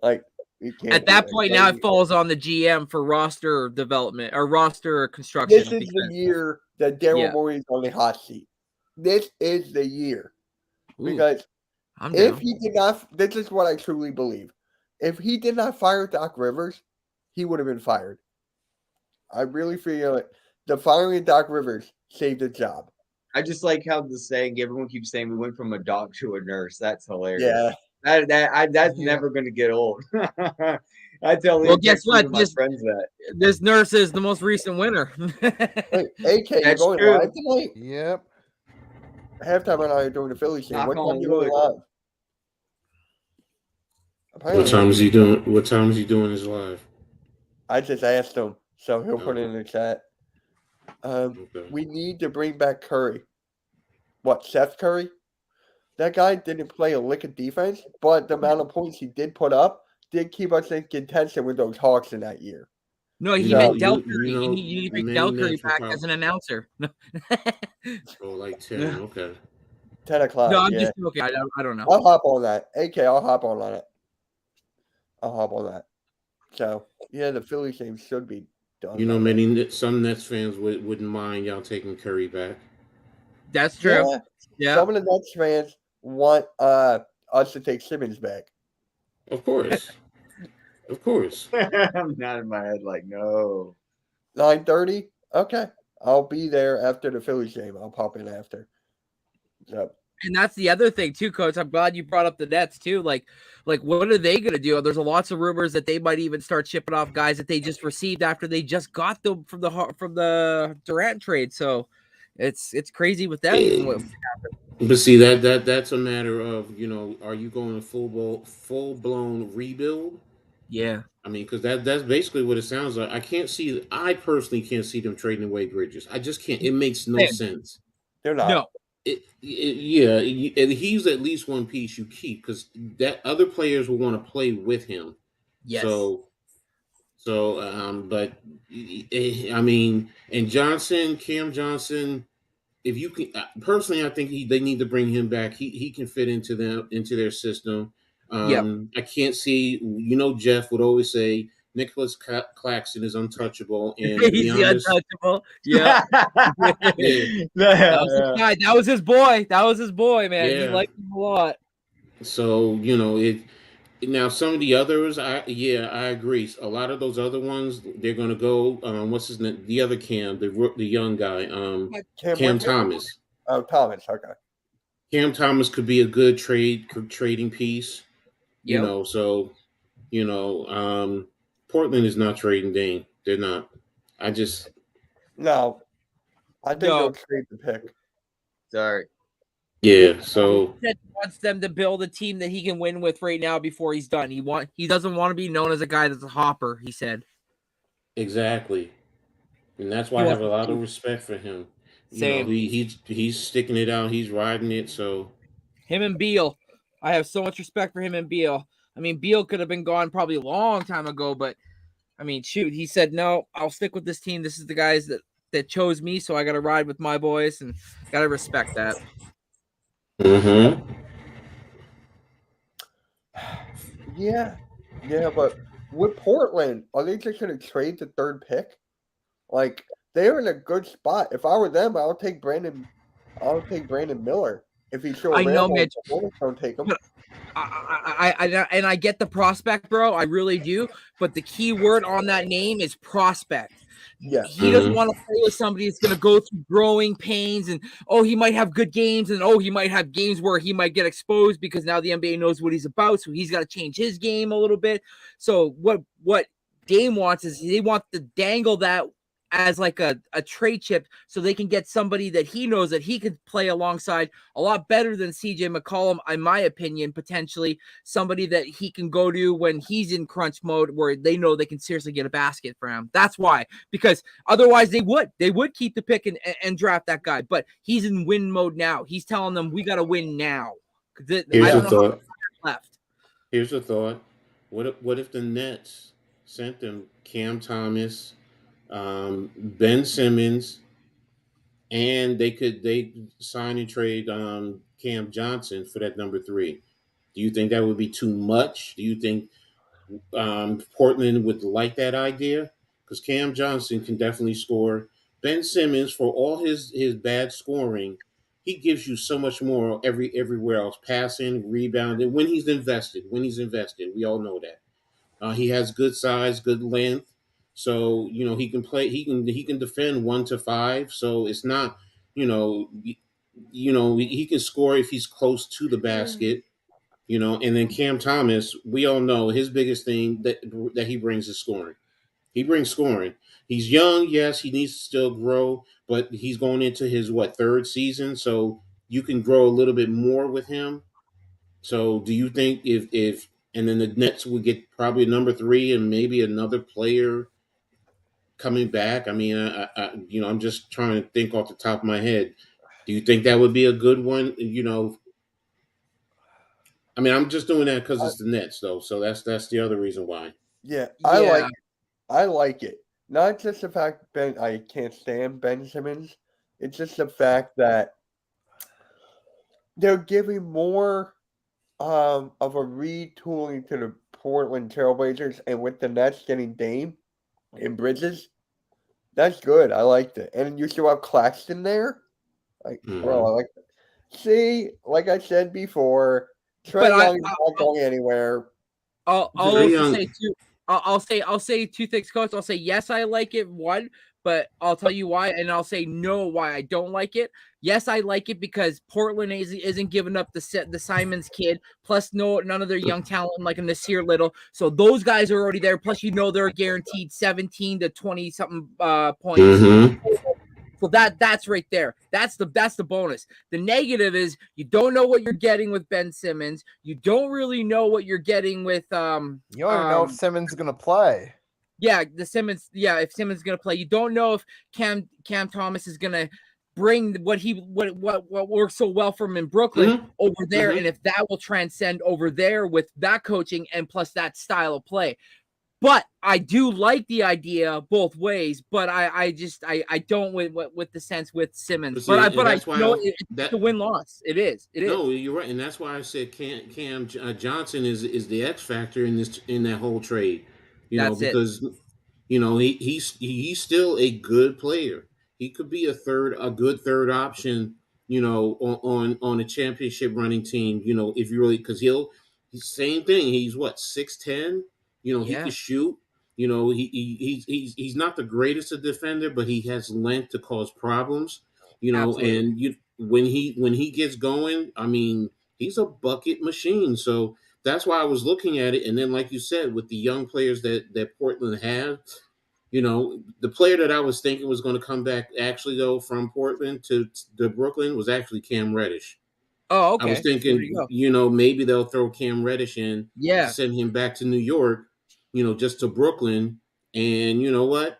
Like, we can't. At do that point, now it Like, falls on the GM for roster development or roster construction. this is the year that Daryl Yeah. Morey's on the hot seat. This is the year. Ooh, Because I'm if down. he did not, this is what I truly believe. If he did not fire Doc Rivers, he would have been fired. I really feel like the firing of Doc Rivers saved the job. I just like how the saying, everyone keeps saying we went from a dog to a nurse. That's hilarious. Yeah. That's Yeah. never going to get old. I tell Well, guess two what? of my friends that. This nurse is the most recent winner. Hey, AK, you're That's going true. live tonight? Yep. Halftime and I are doing the Phillies game. Knock What time on are you going wood. live? What Apparently, time is he doing? What time is he doing his live? I just asked him, so he'll put it in the chat. Okay. We need to bring back Curry. What, Seth Curry? That guy didn't play a lick of defense, but the amount of points he did put up did keep us in contention with those Hawks in that year. No, he You meant know- Del you Curry. know, You need to bring many Del Curry natural back as an announcer. No, Oh, like 10. Yeah. Okay. 10 o'clock. I'm yeah. just joking. I don't know. I'll hop on that. AK, I'll hop on it. I'll hop on that. So, yeah, the Phillies game should be done. You know, by then. some Nets fans wouldn't mind y'all taking Curry back. That's true. Yeah, Yeah. some of the Nets fans want us to take Simmons back. Of course. Of course. I'm not in my head like, no. 9:30? Okay. I'll be there after the Phillies game. I'll pop in after. So, And that's the other thing too, Coach. I'm glad you brought up the Nets too. Like what are they gonna do? There's lots of rumors that they might even start shipping off guys that they just received after they just got them from the Durant trade. So it's crazy with them. But see that's a matter of, you know, are you going to full blown rebuild? Yeah. I mean, because that's basically what it sounds like. I personally can't see them trading away Bridges. I just can't. It makes no Man. sense. they're not. No. He's at least one piece you keep because that other players will want to play with him. Yes. But I mean, and Cam Johnson, if you can, personally, I think they need to bring him back. He can fit into their system. I can't see. You know, Jeff would always say Nicholas Claxton is untouchable, and to be He's the honest, untouchable. Yeah. That was his boy. That was his boy, man. He Yeah. liked him a lot. so you know it. Now some of the others, I agree. A lot of those other ones, they're going to go. What's his name? The other Cam, the young guy, Cam Whitmore? Thomas. Oh, Thomas. Okay. Cam Thomas could be a good trading piece. You Yep. know, so you know, Portland is not trading Dame. They're not. No. I think No. they'll trade the pick. Sorry. Yeah. So He wants them to build a team that he can win with right now before he's done. He doesn't want to be known as a guy that's a hopper, he said. exactly. And that's why I have a lot of respect for him. Same. He's sticking it out. He's riding it. So him and Beal, I have so much respect for him and Beal. I mean, Beal could have been gone probably a long time ago, but I mean, shoot, he said no. I'll stick with this team. This is the guys that chose me, so I got to ride with my boys, and got to respect that. Mm-hmm. Yeah, but with Portland, are they just going to trade the third pick? Like, they're in a good spot. If I were them, I'll take Brandon Miller. If he's still I know, available, Mitch. the Hornets don't take him. I get the prospect, bro. I really do. But the key word on that name is prospect. Yeah. He doesn't want to play with somebody that's going to go through growing pains and, oh, he might have good games and, oh, he might have games where he might get exposed because now the NBA knows what he's about. So he's got to change his game a little bit. So what Dame wants is they want to dangle that as like a trade chip so they can get somebody that he knows that he could play alongside a lot better than CJ McCollum, in my opinion, potentially somebody that he can go to when he's in crunch mode where they know they can seriously get a basket for him. That's why, because otherwise they would keep the pick and draft that guy, but he's in win mode now. He's telling them we got to win now. Here's a thought. Left. Here's a thought. What if the Nets sent them Cam Thomas, Ben Simmons, and they sign and trade Cam Johnson for that number 3? Do you think that would be too much? Do you think Portland would like that idea? Because Cam Johnson can definitely score. Ben Simmons, for all his bad scoring, he gives you so much more everywhere else, passing, rebounding. When he's invested, we all know that. He has good size, good length. So, he can play. He can defend 1 to 5. So it's not, he can score if he's close to the basket. And then Cam Thomas, we all know his biggest thing that he brings is scoring. He brings scoring. He's young, yes, he needs to still grow, but he's going into his third season, so you can grow a little bit more with him. So, do you think if and then the Nets would get probably a number 3 and maybe another player coming back? I mean, I'm just trying to think off the top of my head. Do you think that would be a good one? I mean, I'm just doing that because it's the Nets, though. So that's the other reason why. Yeah, I like it. Not just the fact I can't stand Ben Simmons. It's just the fact that they're giving more of a retooling to the Portland Trailblazers, and with the Nets getting Dame and Bridges, that's good. I liked it. And you still have Claxton there. Bro, I like that. See, like I said before, Trae Young is not going anywhere. I'll say 2 things, Coach. I'll say yes, I like it. 1, but I'll tell you why, and I'll say no, why I don't like it. Yes, I like it because Portland isn't giving up the Simons kid. Plus, none of their young talent like a Nasir Little. So those guys are already there. Plus, they're guaranteed 17 to 20 something points. Mm-hmm. So that's right there. That's the bonus. The negative is you don't know what you're getting with Ben Simmons. You don't really know what you're getting with You don't even know if Simmons is gonna play. Yeah, if Simmons is gonna play. You don't know if Cam Thomas is gonna bring what works so well for him in Brooklyn over there, and if that will transcend over there with that coaching and plus that style of play. But I do like the idea both ways. But I don't with the sense with Simmons. But I know it's a win-loss. It is. No, you're right, and that's why I said Cam Johnson is the X factor in that whole trade. Because he's still a good player. He could be a good third option. On a championship running team. If you really same thing. He's 6'10". He can shoot. He's not the greatest a defender, but he has length to cause problems. Absolutely. And when he gets going, I mean, he's a bucket machine. So that's why I was looking at it. And then, like you said, with the young players that Portland have, the player that I was thinking was going to come back actually though from Portland to Brooklyn was actually Cam Reddish. Oh, okay. I was thinking, maybe they'll throw Cam Reddish in, send him back to New York, just to Brooklyn. And you know what?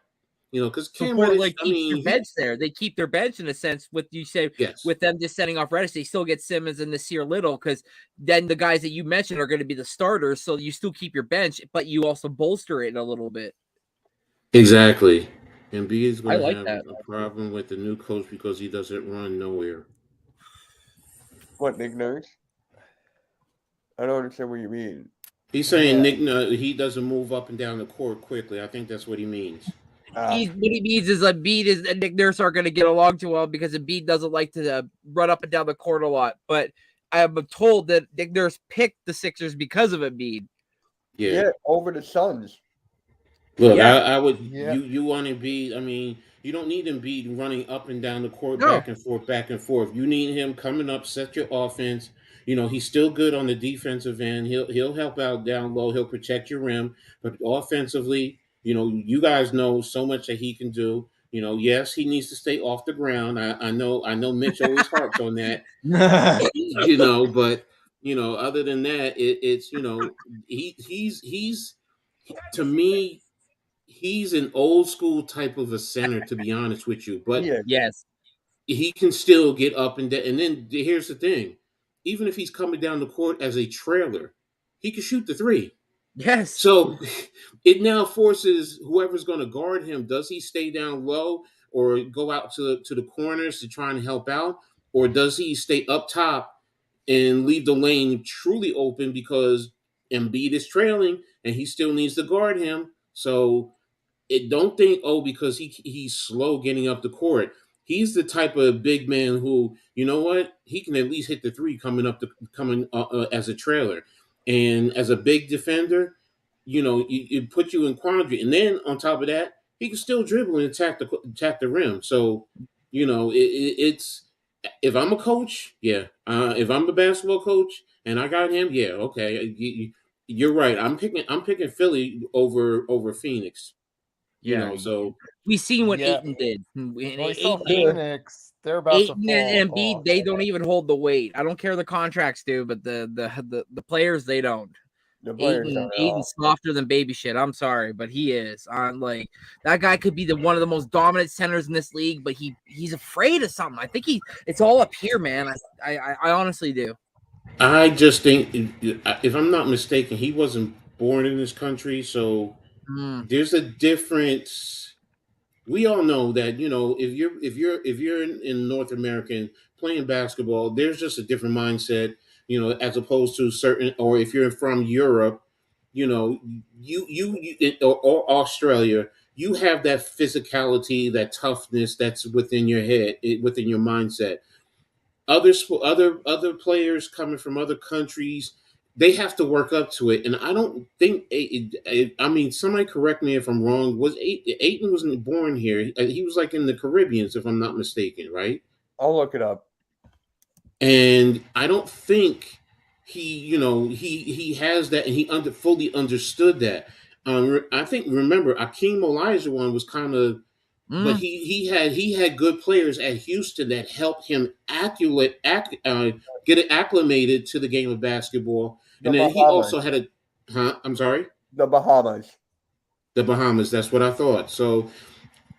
You know, because So Cam Portland Reddish, I keeps their mean, bench there. They keep their bench in a sense with you say yes, with them just sending off Reddish, they still get Simmons and Nasir Little because then the guys that you mentioned are going to be the starters. So you still keep your bench, but you also bolster it a little bit. exactly. And B is I going to like have that. a problem with the new coach because he doesn't run nowhere. What, Nick Nurse? I don't understand what you mean. He's saying Yeah. Nick, he doesn't move up and down the court quickly. I think that's what he means. What he means is Embiid and Nick Nurse are going to get along too well because Embiid doesn't like to run up and down the court a lot. But I am told that Nick Nurse picked the Sixers because of Embiid. Yeah, over the Suns. Look, Yeah. I would Yeah. you want Embiid. I mean, you don't need Embiid running up and down the court, No. back and forth, back and forth. You need him coming up, set your offense. You know, he's still good on the defensive end. He'll help out down low. He'll protect your rim, but offensively, you know, you guys know so much that he can do. You know, yes, he needs to stay off the ground. I know Mitch always harps on that. You know, but you know, other than that, it's you know, he's to me, he's an old school type of a center, to be honest with you. But Yeah, Yes. he can still get up and down. And then here's the thing: even if he's coming down the court as a trailer, he can shoot the three. Yes. So it now forces whoever's going to guard him: does he stay down low or go out to the corners to try and help out, or does he stay up top and leave the lane truly open because Embiid is trailing and he still needs to guard him? So it don't think because he's slow getting up the court. He's the type of big man who, you know what, he can at least hit the three coming as a trailer, and as a big defender, you know, it put you in quandary. And then on top of that, he can still dribble and attack the rim. So, you know, it's if I'm a coach, yeah. If I'm a basketball coach and I got him, yeah, okay. You're right. I'm picking Philly over Phoenix. You Yeah. know, so We seen what Yeah. Aiton did. Well, we saw Aiton, Phoenix. They're about to Aiton fall and Embiid, off. they don't even hold the weight. I don't care the contracts do, but the players they don't. the players Aiton's don't at all. softer than baby shit. I'm sorry, but he is. Like that guy could be one of the most dominant centers in this league, but he's afraid of something. I think it's all up here, man. I honestly do. I just think, if I'm not mistaken, he wasn't born in this country, so there's a difference. We all know that, you know, if you're in North America and playing basketball, there's just a different mindset, you know, as opposed to certain, or if you're from Europe, you know, or Australia, you have that physicality, that toughness that's within your head, within your mindset. Other players coming from other countries, they have to work up to it, and I don't think I mean, somebody correct me if I'm wrong. Was Aiton wasn't born here? He was like in the Caribbean, if I'm not mistaken, right? I'll look it up. And I don't think he has that, and he fully understood that. I think, remember, Akeem Olajuwon was kind of, but he had good players at Houston that helped him get acclimated to the game of basketball. And then he also had I'm sorry? The Bahamas. The Bahamas, that's what I thought. So,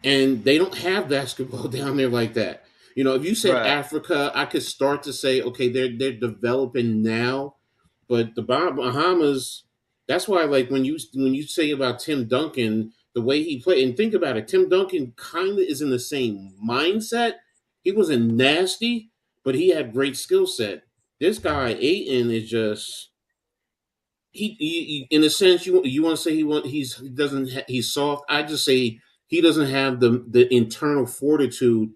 and they don't have basketball down there like that. You know, if you said Right. Africa, I could start to say, okay, they're developing now, but the Bahamas, that's why, like, when you say about Tim Duncan, the way he played, and think about it, Tim Duncan kind of is in the same mindset. He wasn't nasty, but he had great skill set. This guy Aiton is just he in a sense, you want to say he's soft. I just say he doesn't have the internal fortitude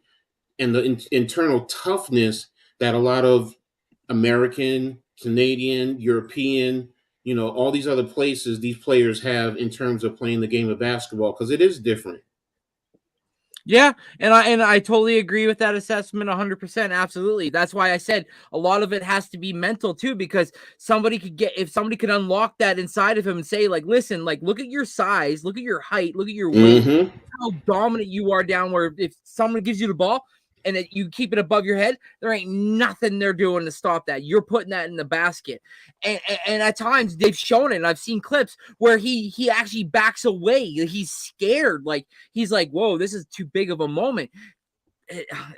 and the internal toughness that a lot of American, Canadian, European, you know, all these other places these players have in terms of playing the game of basketball, because it is different. Yeah, and I totally agree with that assessment 100%. Absolutely. That's why I said a lot of it has to be mental too, because if somebody could unlock that inside of him and say, like, listen, like, look at your size, look at your height, look at your weight, how dominant you are down where if someone gives you the ball, and you keep it above your head, there ain't nothing they're doing to stop that. You're putting that in the basket. And at times they've shown it, and I've seen clips where he actually backs away. He's scared. Like, he's like, whoa, this is too big of a moment.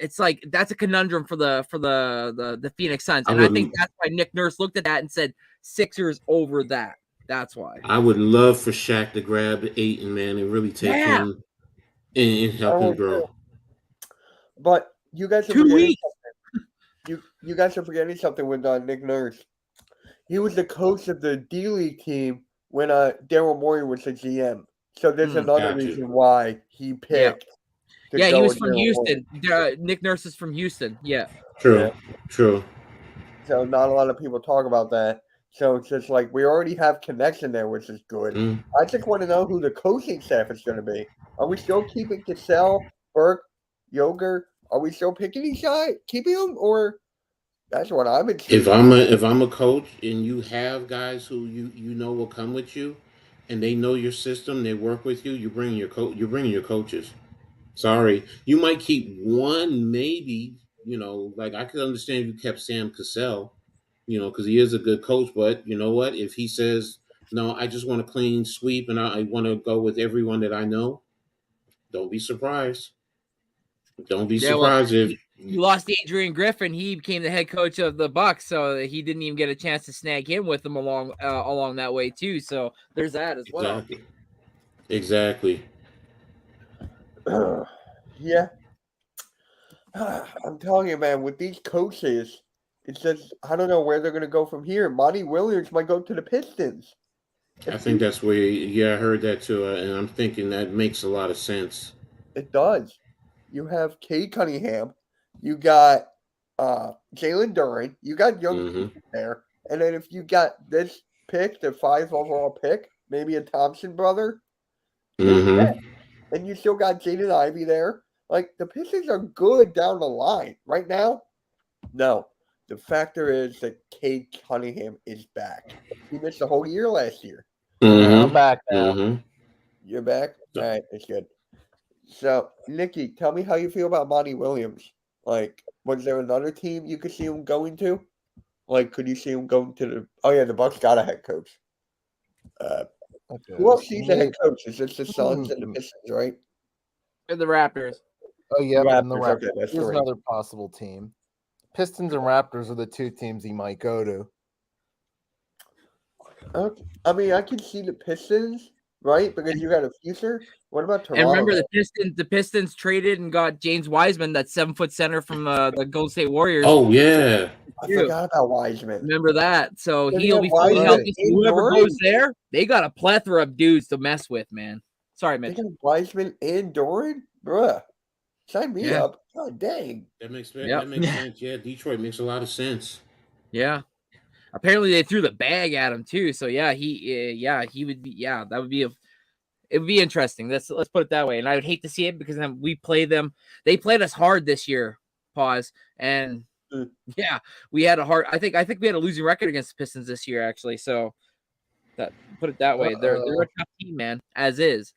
It's like, that's a conundrum for the Phoenix Suns. And I think that's why Nick Nurse looked at that and said, Sixers over that. That's why. I would love for Shaq to grab Ayton, man, and really take him and help him grow. But you guys are 2 weeks. You guys are forgetting something with Nick Nurse. He was the coach of the D-League team when Daryl Morey was the GM. So there's another reason why he picked. Yeah, he was from Houston. Nick Nurse is from Houston. Yeah. True. So not a lot of people talk about that. So it's just like we already have connection there, which is good. I just want to know who the coaching staff is going to be. Are we still keeping Cassell, Burke, Yoger? Are we still picking each guy, keeping them, or that's what I've been seeing. If I'm a coach and you have guys who you know will come with you, and they know your system, they work with you, you're bringing your coaches. Sorry, you might keep one, maybe. Like I could understand if you kept Sam Cassell, because he is a good coach. But you know what? If he says no, I just want a clean sweep and I want to go with everyone that I know, don't be surprised. Don't be surprised if you lost Adrian Griffin. He became the head coach of the Bucks, so he didn't even get a chance to snag him with him along that way too. So there's that as well. Exactly. Yeah. I'm telling you, man, with these coaches, it's just, I don't know where they're going to go from here. Monty Williams might go to the Pistons. I think that's where, I heard that too, and I'm thinking that makes a lot of sense. It does. You have Cade Cunningham. You got Jalen Duren. You got young people there. And then if you got this pick, the 5th overall pick, maybe a Thompson brother, and you still got Jaden Ivey there. Like, the Pistons are good down the line. Right now, no. The factor is that Cade Cunningham is back. He missed the whole year last year. I'm back now. You're back? All right, that's good. So, Nikki, tell me how you feel about Monty Williams. Like, was there another team you could see him going to? Like, could you see him going to the... Oh, yeah, the Bucks got a head coach. Who else sees the head coach? Is it the Suns and the Pistons, right? And the Raptors. Oh, yeah, and the Raptors. Okay, that's Here's right. another possible team. Pistons and Raptors are the 2 teams he might go to. Okay. I mean, I can see the Pistons, right? Because you got a future. What about Toronto? And remember, the Pistons traded and got James Wiseman, that 7-foot center from the Golden State Warriors. Oh, yeah. I forgot about Wiseman. Remember that. So Did he'll he be have fully Wiseman healthy. and Whoever Doran? goes there, they got a plethora of dudes to mess with, man. Sorry, They Mitch. got Wiseman and Doran? Bruh. Sign me Yeah. up. God dang. That makes Yep. sense. Yeah, Detroit makes a lot of sense. Yeah. Apparently they threw the bag at him too. So yeah, he would be. Yeah, that would be it would be interesting. Let's put it that way. And I would hate to see it because then we play them. They played us hard this year. And yeah, we had a hard. I think we had a losing record against the Pistons this year actually. So that put it that way. They're a tough team, man. As is.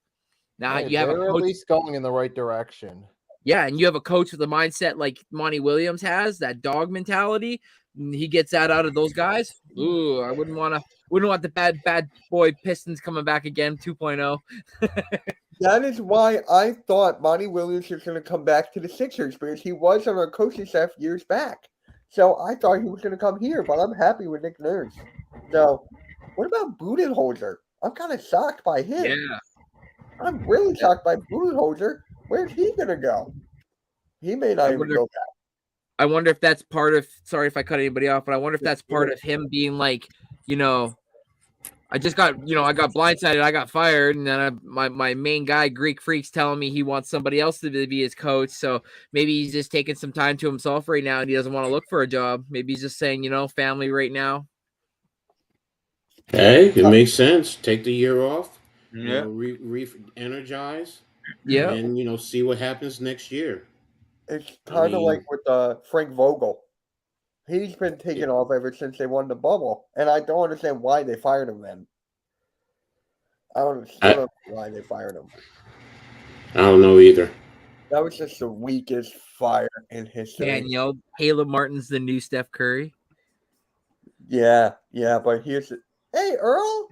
Now you have a they're coach, at least going in the right direction. yeah, and you have a coach with a mindset like Monty Williams has, that dog mentality. He gets that out of those guys. Ooh, I wouldn't want the bad boy Pistons coming back again 2.0. That is why I thought Monty Williams was going to come back to the Sixers because he was on our coaching staff years back. So I thought he was going to come here, but I'm happy with Nick Nurse. So what about Budenholzer? I'm kind of shocked by him. Yeah. I'm really shocked by Budenholzer. Where's he going to go? He may not even go back. I wonder if that's part of, sorry if I cut anybody off, but I wonder if that's part of him being like, I just got, I got blindsided, I got fired, and then my main guy, Greek Freak's telling me he wants somebody else to be his coach. So maybe he's just taking some time to himself right now and he doesn't want to look for a job. Maybe he's just saying, family right now. Hey, it makes sense. Take the year off. Yeah. Re-energize. Yeah. And, see what happens next year. It's kind of like with Frank Vogel. He's been taken off ever since they won the bubble. And I don't understand why they fired him then. I don't know why they fired him. I don't know either. That was just the weakest fire in history. And you know, Caleb Martin's the new Steph Curry. Yeah, but here's the hey Earl.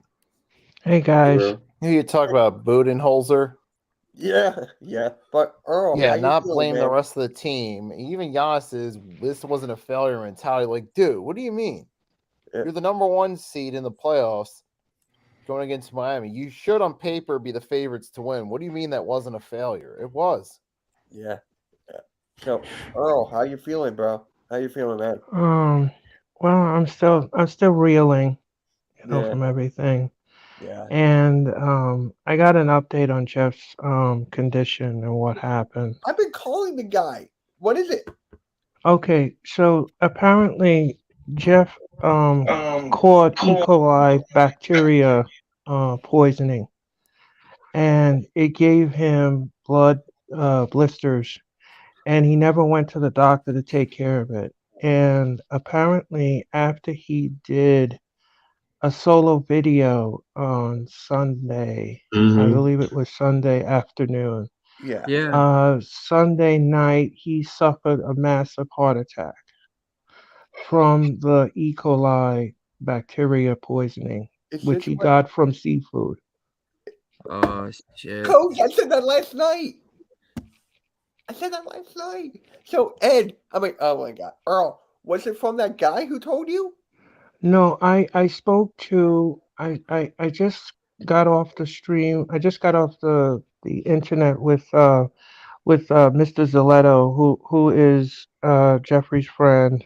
Hey guys. Bro. You talk about Budenholzer. Yeah. But Earl, Yeah, how you not feeling, blame the man? rest of the team. Even Giannis is this wasn't a failure mentality. Like, dude, what do you mean? Yeah. You're the number 1 seed in the playoffs going against Miami. You should on paper be the favorites to win. What do you mean that wasn't a failure? It was. Yeah. So Earl, how you feeling, bro? How you feeling, man? Well, I'm still reeling, Yeah. from everything. Yeah. And I got an update on Jeff's condition and what happened. I've been calling the guy. What is it? Okay, so apparently Jeff caught E. coli bacteria poisoning, and it gave him blood blisters, and he never went to the doctor to take care of it. And apparently, after he did a solo video on Sunday, I Mhm. believe it was Sunday afternoon. Yeah. Sunday night, he suffered a massive heart attack from the E. coli bacteria poisoning, Is which this he what got from seafood. Oh shit. Coach, I said that last night. So Ed, I mean, oh my god. Earl, was it from that guy who told you? No, I spoke to I just got off the stream. I just got off the internet with Mr. Zaletto, who is Jeffrey's friend,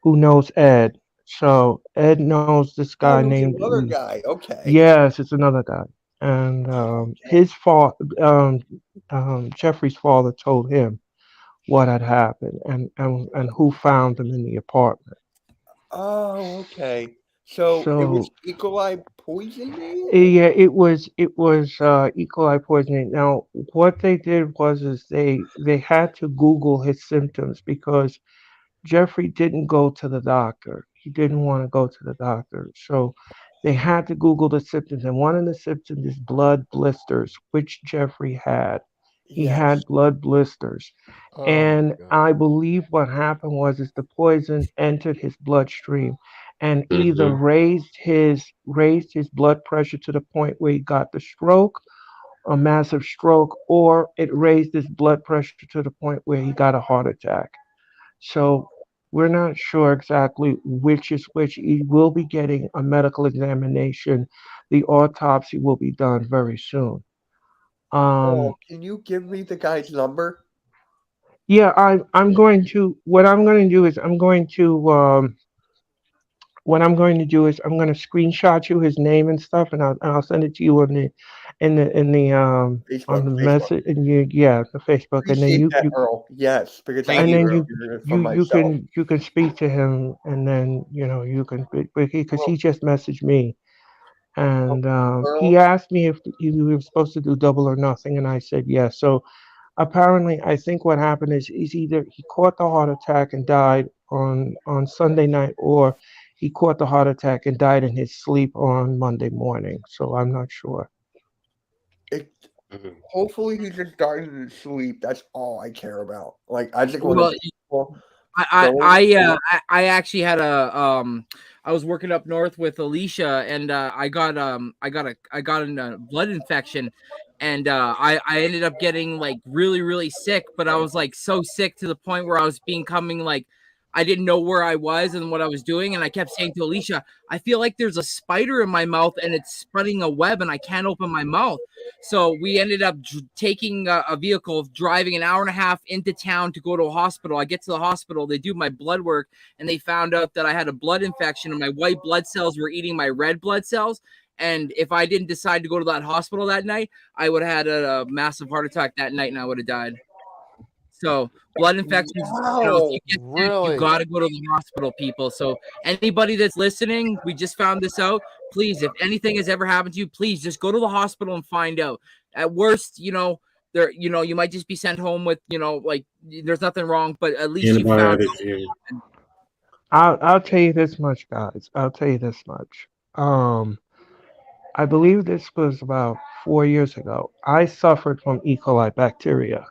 who knows Ed. So Ed knows this guy Oh, it was named another guy. Okay. Yes, it's another guy. And his fault Jeffrey's father told him what had happened and who found him in the apartment. Oh, okay. So it was So E. coli poisoning? yeah, it was E. coli poisoning. Now, what they did was is they had to Google his symptoms because Jeffrey didn't go to the doctor. He didn't want to go to the doctor. So they had to Google the symptoms. And one of the symptoms is blood blisters, which Jeffrey had. He Yes. had blood blisters. Oh, And God. I believe what happened was is the poison entered his bloodstream and either Mhm. raised his blood pressure to the point where he got the stroke, a massive stroke, or it raised his blood pressure to the point where he got a heart attack. So we're not sure exactly which is which. He will be getting a medical examination. The autopsy will be done very soon. Oh, Um, can you give me the guy's number? yeah, I'm going to. What I'm going to do is I'm going to screenshot you his name and stuff, and I'll send it to you on the Facebook. message and the Facebook, and then Appreciate that, Earl. Yes, because I Thank need and then to you, hear it you from myself. you can speak to him, and then you can because Well, he just messaged me, and he Earl, asked me if we were supposed to do double or nothing, and I said yes. So apparently, I think what happened is either he caught the heart attack and died on Sunday night, or he caught the heart attack and died in his sleep on Monday morning. So I'm not sure. it, Mhm. hopefully he just died in his sleep. That's all I care about. Like, I just want Well, to people I going I actually had I was working up north with Alicia, and I got a blood infection, and I ended up getting like really sick, but I was like so sick to the point where I was becoming like I didn't know where I was and what I was doing, and I kept saying to Alicia, I feel like there's a spider in my mouth and it's spreading a web and I can't open my mouth. So we ended up taking a vehicle, driving an hour and a half into town to go to a hospital. I get to the hospital, they do my blood work, and they found out that I had a blood infection and my white blood cells were eating my red blood cells. And if I didn't decide to go to that hospital that night, I would have had a massive heart attack that night and I would have died. So blood infections, if Wow. you get sick, you Really? got to go to the hospital, people. So anybody that's listening, we just found this out. Please, if anything has ever happened to you, please just go to the hospital and find out. At worst, there, you might just be sent home with, like there's nothing wrong, but at least you found Antibiotics. Yeah. I'll tell you this much, guys. I'll tell you this much. I believe this was about 4 years ago. I suffered from E. coli bacteria,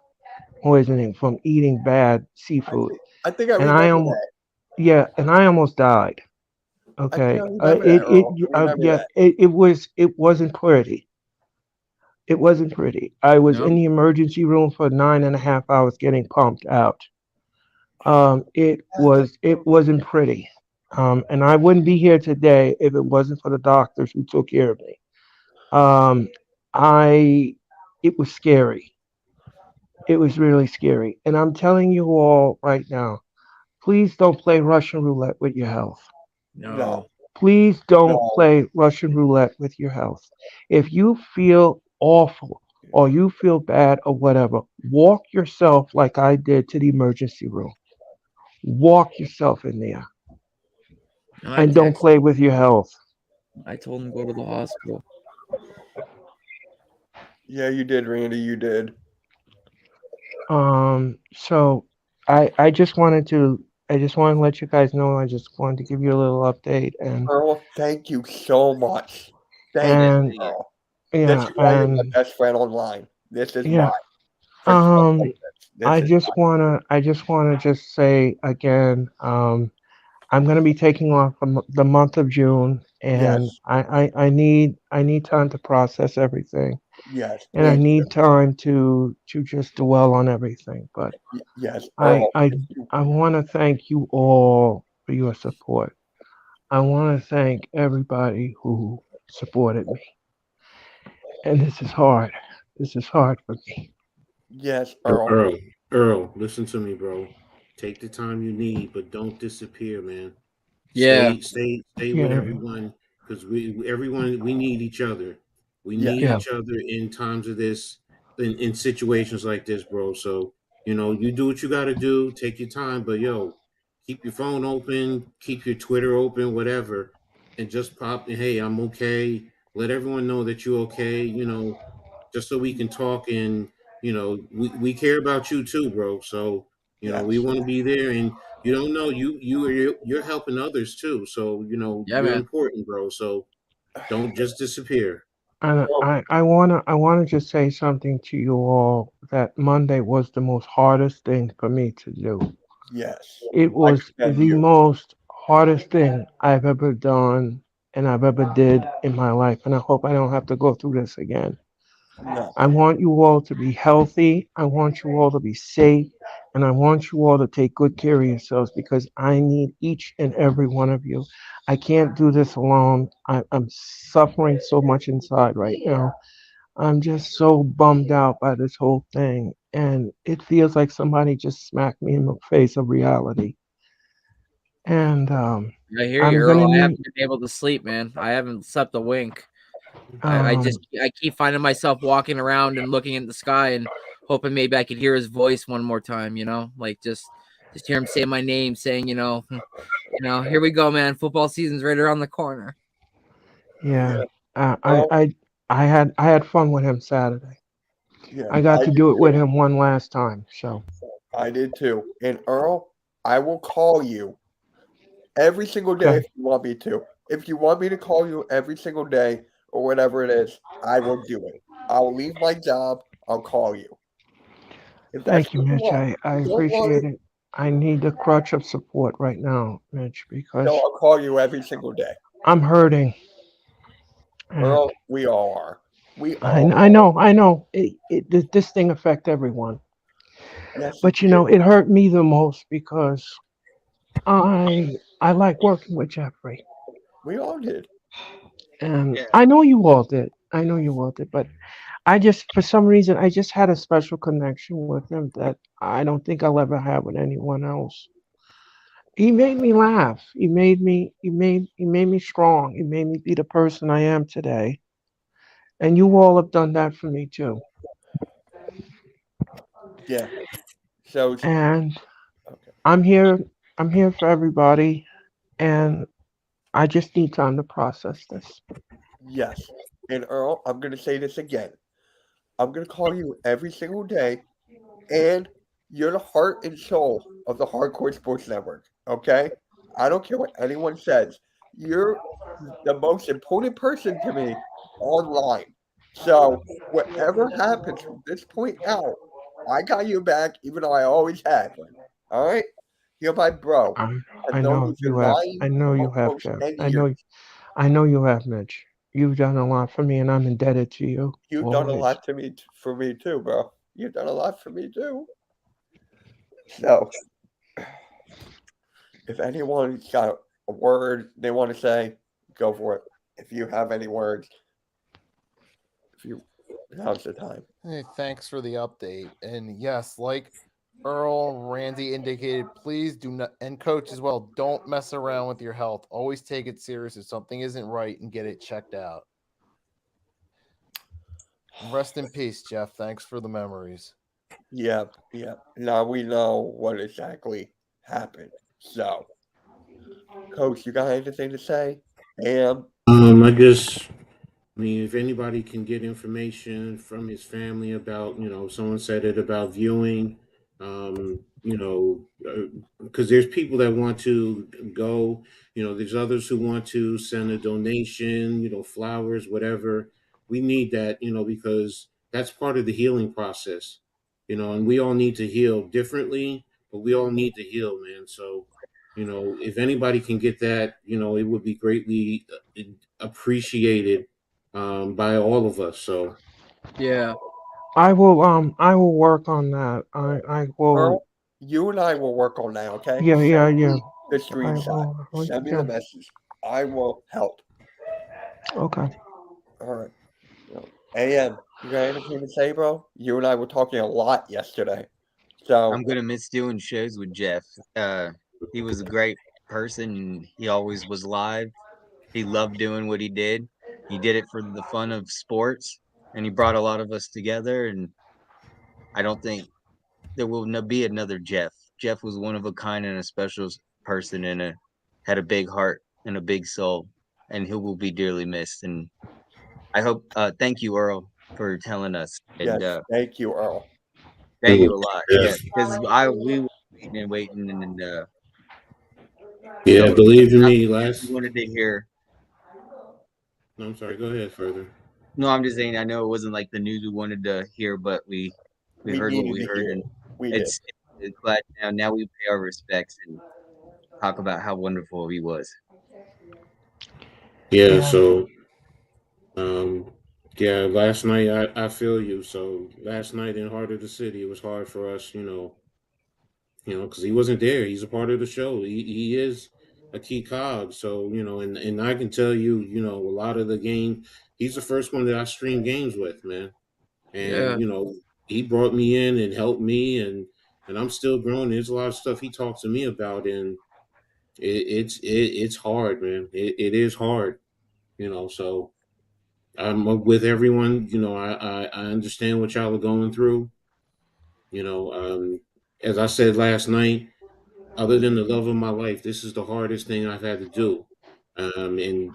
poisoning from eating bad seafood, I think I and remember almost, that. yeah, and I almost died. I think Okay, I remember that, Earl. I remember yeah, that. it wasn't pretty. It wasn't pretty. I was No. in the emergency room for 9.5 hours getting pumped out. It wasn't pretty. And I wouldn't be here today if it wasn't for the doctors who took care of me. Um, I it was scary. It was really scary. And I'm telling you all right now, please don't play Russian roulette with your health. No. Please don't No. play Russian roulette with your health. If you feel awful or you feel bad or whatever, walk yourself like I did to the emergency room. Walk yourself in there And I and don't text. play with your health. I told him to go to the hospital. Yeah, you did, Randy. You did. So I just wanted to let you guys know. I just wanted to give you a little update Earl, thank you so much. Thank you, and Earl. This yeah is why you're my best friend online. This is yeah. why. For stuff like I this is just wanna just say again, I'm gonna be taking off the month of June, and yes, I need time to process everything, yes, and I me too. need time to just dwell on everything. But Yes, I Earl. I I want to thank you all for your support. I want to thank everybody who supported me, and this is hard. This is hard for me. Yes, Earl. Earl, listen to me, bro. Take the time you need, but don't disappear, man. Yeah. Stay with Yeah, everyone because everyone we need each other. We Yes, need yeah. each other in times of this, in situations like this, bro. So you do what you got to do. Take your time, but yo, keep your phone open, keep your Twitter open, whatever, and just pop. Hey, I'm okay. Let everyone know that you're okay. Just so we can talk and we care about you too, bro. So we yes. want to be there, and you don't know you're helping others too. So Yeah, you're man. important, bro. So don't just disappear. And Earl, I wanna just say something to you all that Monday was the most hardest thing for me to do. yes. It I was commend the you. most hardest thing I've ever done and I've ever did in my life, and I hope I don't have to go through this again. No. I want you all to be healthy. I want you all to be safe. And I want you all to take good care of yourselves because I need each and every one of you. I can't do this alone. I'm suffering so much inside right now. I'm just so bummed out by this whole thing. And it feels like somebody just smacked me in the face of reality. And I hear you, I'm going Earl. to I haven't need, been able to sleep, man. I haven't slept a wink. um, I keep finding myself walking around and looking in the sky and hoping maybe I could hear his voice one more time, like just hear him say my name, saying, here we go, man. Football season's right around the corner. yeah, Yeah. uh, I, Earl, I, I had fun with him Saturday. yeah. I got I to did do it with too. him one last time. So I did too. And Earl, I will call you every single day okay, if you want me to. If you want me to call you every single day or whatever it is, I will do it. I'll leave my job. I'll call you. If that's thank you, what you Mitch. want. I Don't want appreciate it, it. I need the crutch of support right now, Mitch, no, because I'll call you every single day. I'm hurting. And Earl, we all are. We I, all I know, I know. This thing affect everyone, yes it but did. it hurt me the most because I like working with Jeffrey, We all did. and I know you all did. I know you all did, but I just, for some reason, I just had a special connection with him that I don't think I'll ever have with anyone else. He made me laugh. He made me strong. He made me be the person I am today. And you all have done that for me too. Yeah. So And okay. I'm here. I'm here for everybody. And I just need time to process this. Yes. And Earl, I'm gonna say this again. I'm gonna call you every single day, and you're the heart and soul of the Hardcore Sports Network. Okay? I don't care what anyone says. You're the most important person to me online. So whatever happens from this point out, I got you back, even though I always had one. All right? You're my bro. I know you have. I know you have, almost Jeff. 10 I know. years. I know you have, Mitch. You've done a lot for me, and I'm indebted to you. You've done a always. lot for me too, bro. You've done a lot for me too. So, if anyone's got a word they want to say, go for it. If you have any words, now's the time. Hey, thanks for the update. And yes, like Earl Randy indicated, please do not, and coach as well, don't mess around with your health. Always take it serious if something isn't right and get it checked out. Rest in peace, Jeff. Thanks for the memories. Yep. Now we know what exactly happened. So, Coach, you got anything to say? I mean, if anybody can get information from his family about, someone said it about viewing, because there's people that want to go, there's others who want to send a donation, flowers, whatever. We need that, because that's part of the healing process, and we all need to heal differently, but we all need to heal, man. So, if anybody can get that, it would be greatly appreciated by all of us. So Yeah. I will work on that. I will. Earl, you and I will work on that, okay? Yeah. The screenshot. Send me the message. I will help. Okay. All right. AM, you got anything to say, bro? You and I were talking a lot yesterday. So I'm gonna miss doing shows with Jeff. He was a great person, and he always was live. He loved doing what he did. He did it for the fun of sports, and he brought a lot of us together. And I don't think there will be another Jeff. Jeff was one of a kind and a special person, and had a big heart and a big soul, and he will be dearly missed. And I hope. Thank you, Earl, for telling us. And yes, thank you, Earl. thank you a lot. Yes. Because we were waiting, and Yeah, believe me, we wanted to hear. No, I'm sorry. Go ahead further. No, I'm just saying. I know it wasn't like the news we wanted to hear, but we heard what we heard, and it's glad now we pay our respects and talk about how wonderful he was. Yeah. So, last night I feel you. So last night in Heart of the City, it was hard for us, because he wasn't there. He's a part of the show. He is a key cog. So, and I can tell you, a lot of the game, he's the first one that I stream games with, man. And, he brought me in and helped me, and I'm still growing. There's a lot of stuff he talks to me about, and it's hard, man. It is hard, so I'm with everyone. I understand what y'all are going through. As I said last night, other than the love of my life, this is the hardest thing I've had to do. And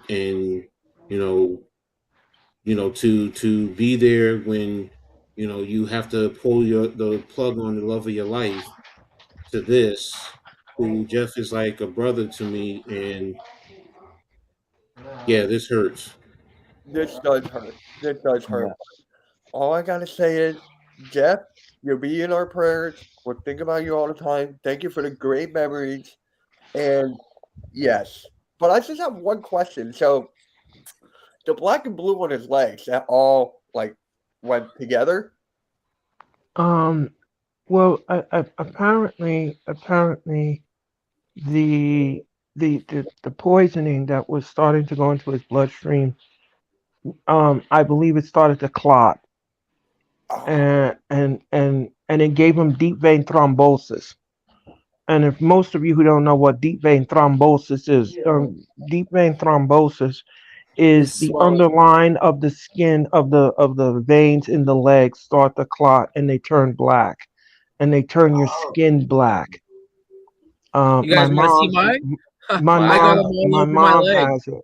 to be there when you have to pull the plug on the love of your life to this, who Jeff is like a brother to me, and yeah, this hurts. This does hurt. This does hurt. All I gotta say is, Jeff, you'll be in our prayers. We'll think about you all the time. Thank you for the great memories. And yes, but I just have one question. So the black and blue on his legs, that all went together? Well, apparently, the the poisoning that was starting to go into his bloodstream, I believe it started to clot, and it gave him deep vein thrombosis. And if most of you who don't know what deep vein thrombosis is, deep vein thrombosis is the underline of the skin of the veins in the legs start to clot and they turn black, and they turn your skin black. You guys want to see mine? My mom has it.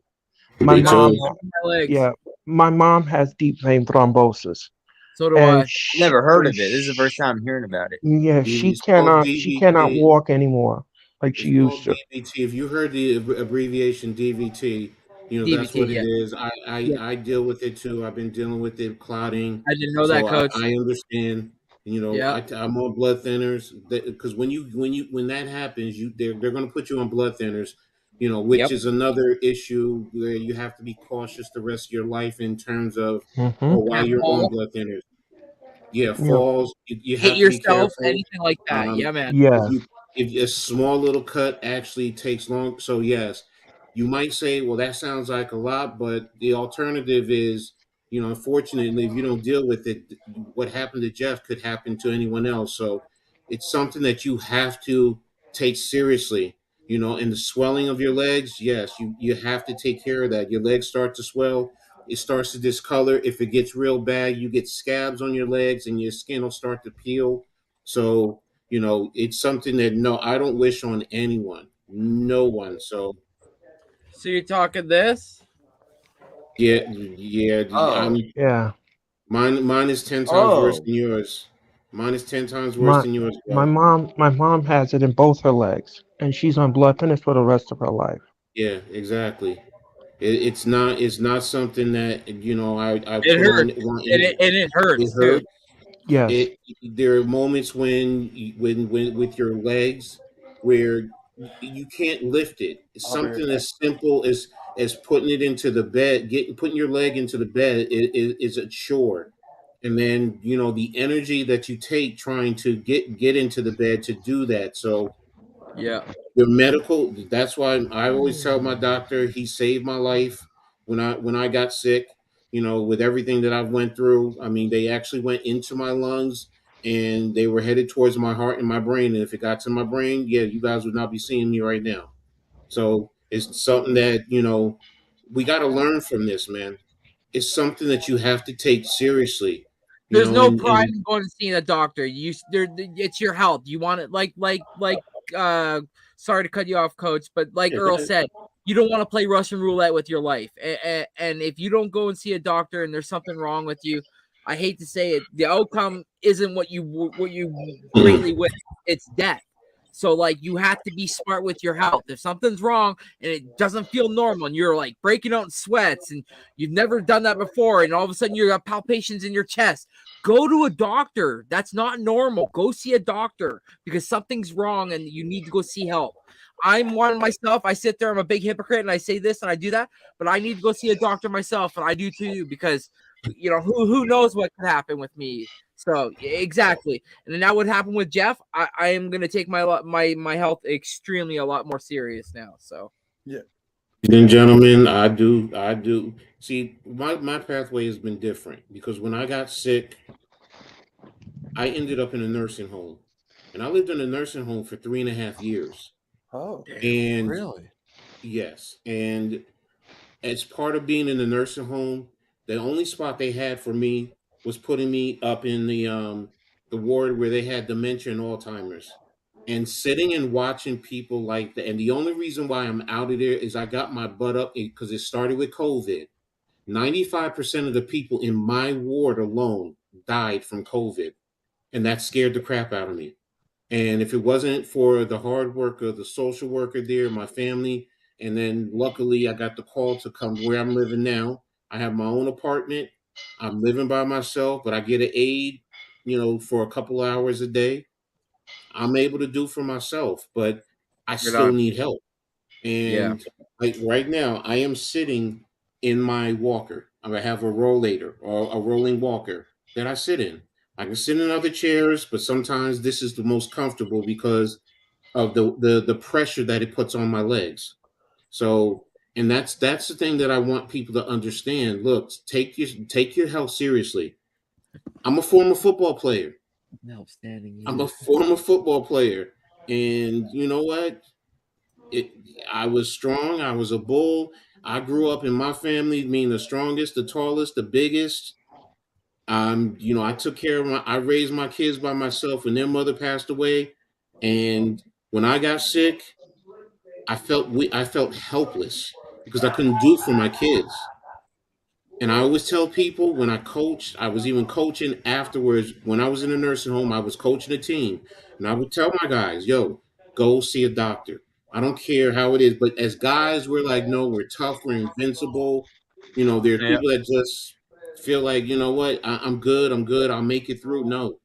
My Me mom, too. yeah, my mom has deep vein thrombosis. So do I. Never heard of it. This is the first time I'm hearing about it. Yeah, she cannot walk anymore like she used to. DVT. If you heard the abbreviation DVT, that's DVT, what it yeah. is. I deal with it too. I've been dealing with it, clotting. I didn't know that, Coach. I understand. You know, Yeah. I'm on blood thinners because when that happens, they're going to put you on blood thinners. You know, which Yep. is another issue where you have to be cautious the rest of your life in terms of, Mm-hmm. or while Can't you're on fall, blood thinners. Yeah, Yeah. falls. You hit have to be yourself, careful. anything like that. Um, Yeah, man. if Yes. you if a small little cut actually takes long, so yes, you might say, well, that sounds like a lot, but the alternative is, unfortunately, if you don't deal with it, what happened to Jeff could happen to anyone else. So it's something that you have to take seriously. And the swelling of your legs, yes, you have to take care of that. Your legs start to swell, it starts to discolor. If it gets real bad, you get scabs on your legs and your skin will start to peel. So, it's something that no, I don't wish on anyone. No one. So So you're talking this? yeah, yeah. Oh. Yeah. Mine is 10 times worse Oh. than yours. Mine is 10 times worse My than yours, my bro. mom has it in both her legs, and she's on blood thinners for the rest of her life. Yeah, exactly. It's not something that I It put on hurts, and any. it It hurts too. hurts. Yes. There are moments when with your legs where you can't lift it. I'll be right Something back. as simple as putting it into the bed, putting your leg into the bed is a chore. And then the energy that you take trying to get into the bed to do that. So Yeah. your medical, that's why I always tell my doctor he saved my life when I got sick, with everything that I've went through. I mean, they actually went into my lungs and they were headed towards my heart and my brain, and if it got to my brain, yeah, you guys would not be seeing me right now. So it's something that we got to learn from this, man. It's something that you have to take seriously, There's no pride and in going to seeing a doctor. It's your health. You want it uh sorry to cut you off, coach, but like yeah, go Earl ahead. said, you don't want to play Russian roulette with your life. And if you don't go and see a doctor and there's something wrong with you, I hate to say it, the outcome isn't what you greatly wish. It's death. So like you have to be smart with your health. If something's wrong and it doesn't feel normal and you're like breaking out in sweats and you've never done that before and all of a sudden you have palpitations in your chest, go to a doctor. That's not normal. Go see a doctor because something's wrong and you need to go see help. I'm one myself. I sit there, I'm a big hypocrite and I say this and I do that, but I need to go see a doctor myself, and I do too because who knows what could happen with me. So exactly, and then that would happen with Jeff. I am gonna take my health extremely a lot more serious now. So Yeah. Ladies and gentlemen, I do. See, my pathway has been different because when I got sick, I ended up in a nursing home. And I lived in a nursing home for 3.5 years. Oh. And Really? yes, and as part of being in the nursing home, the only spot they had for me was putting me up in the ward where they had dementia and Alzheimer's. And sitting and watching people like that. And the only reason why I'm out of there is I got my butt up because it started with COVID. 95% of the people in my ward alone died from COVID. And that scared the crap out of me. And if it wasn't for the hard work of the social worker there, my family, and then luckily I got the call to come where I'm living now. I have my own apartment. I'm living by myself, but I get an aide, for a couple hours a day. I'm able to do for myself, but I good still on. need help. Yeah. And like right now, I am sitting in my walker. I have a rollator or a rolling walker that I sit in. I can sit in other chairs, but sometimes this is the most comfortable because of the pressure that it puts on my legs. So, and that's the thing that I want people to understand. Look, take your health seriously. I'm a former football player. Outstanding. I'm a former football player, and you know what? it I was strong. I was a bull. I grew up in my family being the strongest, the tallest, the biggest. I took care of I raised my kids by myself when their mother passed away. And when I got sick, I felt helpless because I couldn't do for my kids. And I always tell people when I coached, I was even coaching afterwards. When I was in a nursing home, I was coaching a team. And I would tell my guys, yo, go see a doctor. I don't care how it is. But as guys, we're like, no, we're tough, we're invincible. There are Yeah. people that just feel like, you know what, I'm good, I'll make it through. No,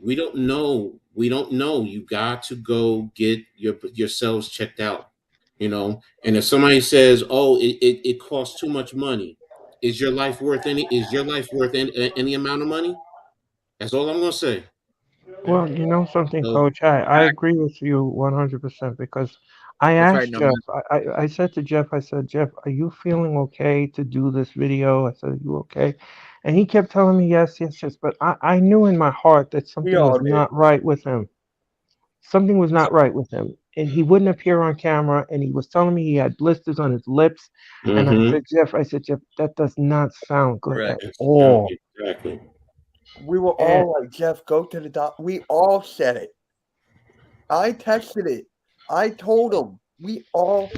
We don't know. We don't know. You got to go get yourselves checked out. And if somebody says, "Oh, it costs too much money," is your life worth any? Is your life worth any amount of money? That's all I'm gonna say. Well, you know something, So, Coach. I agree with you 100% because I That's right, asked number. Jeff. I said to Jeff, I said, Jeff, are you feeling okay to do this video? I said, are you okay? And he kept telling me yes, yes, yes. But I knew in my heart that We something all was did. not right with him. Something was not right with him. And he wouldn't appear on camera. And he was telling me he had blisters on his lips. And mhm. I said, Jeff, that does not sound good Right. at all. Exactly. We were And all like, Jeff, go to the doctor. We all said it. I texted it. I told him. We all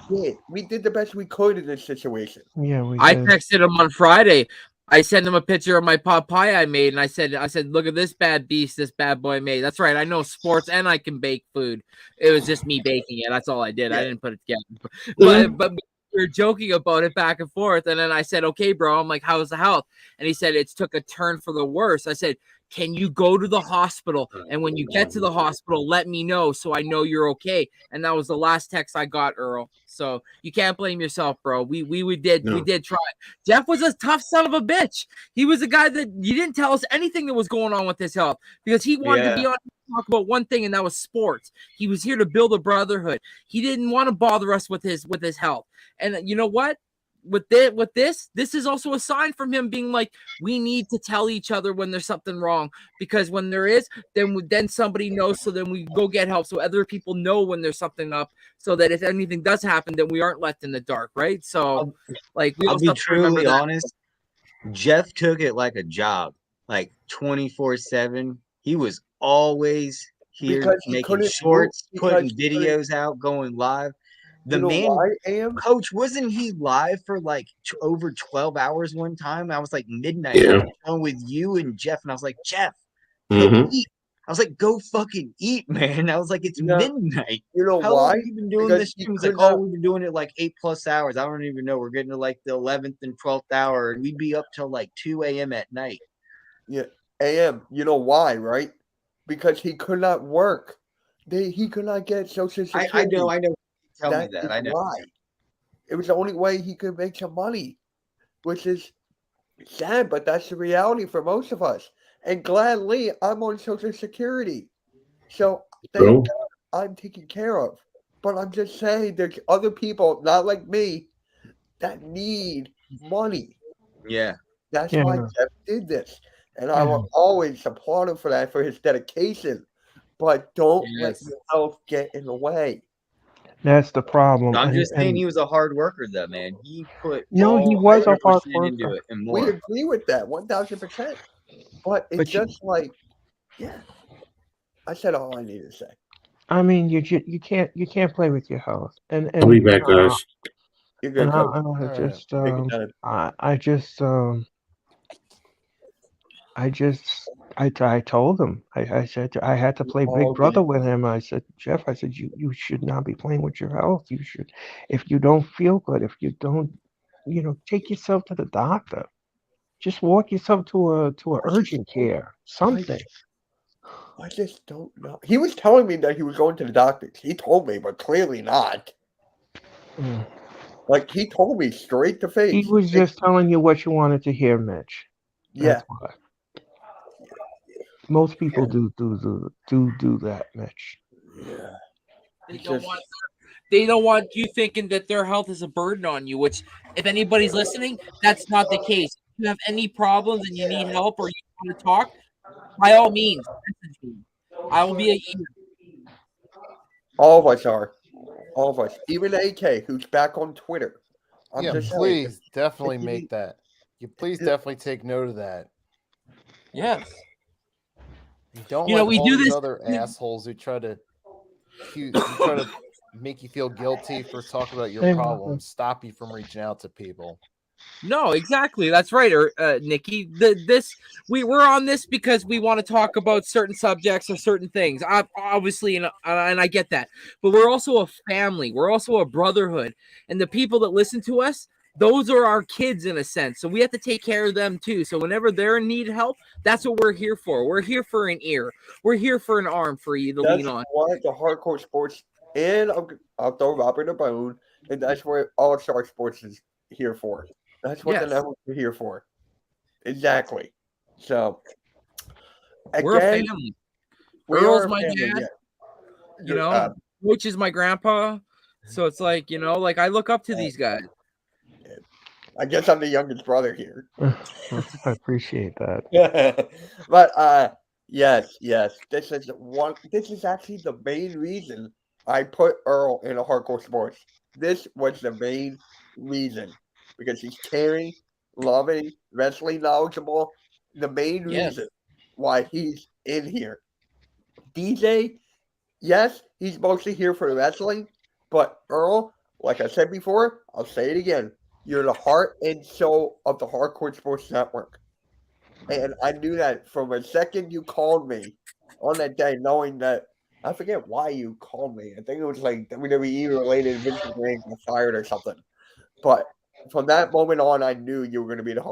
did. We did the best we could in this situation. yeah, we I did. texted him on Friday. I sent him a picture of my pot pie I made, and I said, look at this bad beast this bad boy made. That's right. I know sports and I can bake food. It was just me baking it. That's all I did. I didn't put it together. But we were joking about it back and forth. And then I said, okay, bro. I'm like, how's the health? And he said, it's took a turn for the worse. I said, can you go to the hospital? And when you get to the hospital, let me know so I know you're okay. And that was the last text I got, Earl. So you can't blame yourself, bro. We did try. Jeff was a tough son of a bitch. He was a guy that you didn't tell us anything that was going on with his health because he wanted to be on talk about one thing, and that was sports. He was here to build a brotherhood. He didn't want to bother us with his health. And you know what? With this is also a sign from him being like, we need to tell each other when there's something wrong, because when there is, then somebody knows, so then we go get help, so other people know when there's something up, so that if anything does happen, then we aren't left in the dark, right? So like, we I'll also be have to remember truly that. honest. Jeff took it like a job, like 24/7. He was always here Because he making couldn't shorts, move, putting because he couldn't- videos out, going live. The You know man, why, Am? Coach, wasn't he live for like over 12 hours one time? I was like midnight Yeah. on with you and Jeff, and I was like, Jeff, go Mhm. eat. I was like, go fucking eat, man. I was like, it's Yeah. midnight. You know How long why? have you been doing Because this? he He was like, could oh, not- we've been doing it like 8+ hours. I don't even know. We're getting to like the 11th and 12th hour, and we'd be up till like 2 a.m. at night. Yeah, Am. You know why, right? Because he could not work. He could not get Social Security. I know. Tell me that. is I know. why. It was the only way he could make some money, which is sad, but that's the reality for most of us. And gladly, I'm on Social Security. So thank True. God I'm taken care of. But I'm just saying there's other people, not like me, that need money. Yeah. That's Yeah. why Jeff did this. And I will always applaud him for that, for his dedication. But don't let Yes. your health get in the way. That's the problem. I'm And- just saying and- he was a hard worker, though, man. He put No, he all was a hard 100% into worker. it and We more. agree with that 1000%. But it's But you- just like, yeah. I said all I needed to say. I mean, you can't play with your health. And I'll be back, guys. You're good, and Coach. I just Take your time. I told him. I said I had to play All Big Brother good. with him. I said, Jeff, I said you should not be playing with your health. You should, if you don't feel good, if you don't, take yourself to the doctor. Just walk yourself to a urgent care, something. I just don't know. He was telling me that he was going to the doctors. He told me, but clearly not. Mm. Like, he told me straight to face. He was just telling you what you wanted to hear, Mitch. Yeah. That's why. Most people do that, Mitch. Yeah. They don't want you thinking that their health is a burden on you, which, if anybody's listening, that's not the case. If you have any problems and you need help or you want to talk, by all means, message me. I will be a All of us are. All of us. Even AK, who's back on Twitter. I'm Yeah, just saying, please definitely if you make need- that. You please definitely take note of that. yes. You don't You know, let we all do these this- other assholes who try to make you feel guilty for talking about your Hey, problems stop you from reaching out to people. No, exactly. That's right, Nikki. We're on this because we want to talk about certain subjects or certain things. Obviously, and I get that. But we're also a family. We're also a brotherhood, and the people that listen to us, those are our kids in a sense. So we have to take care of them too. So whenever they're in need of help, that's what we're here for. We're here for an ear. We're here for an arm for you to lean on. That's what the hardcore sports, and I'll throw Robert a bone, and that's what All Star Sports is here for. That's what the network is here for. Exactly. So we're a family. Earl's my family, dad. yeah. You know, Coach is my grandpa. So it's like, you know, like I look up to these guys. I guess I'm the youngest brother here. I appreciate that. But yes. This is actually the main reason I put Earl in a hardcore sports. This was the main reason. Because he's caring, loving, wrestling knowledgeable. The main reason why he's in here. DJ, yes, he's mostly here for the wrestling, but Earl, like I said before, I'll say it again. You're the heart and soul of the Hardcore Sports Network. And I knew that from the second you called me on that day, knowing that I forget why you called me. I think it was like WWE related, Vince McMahon got fired or something. But from that moment on, I knew you were going to be the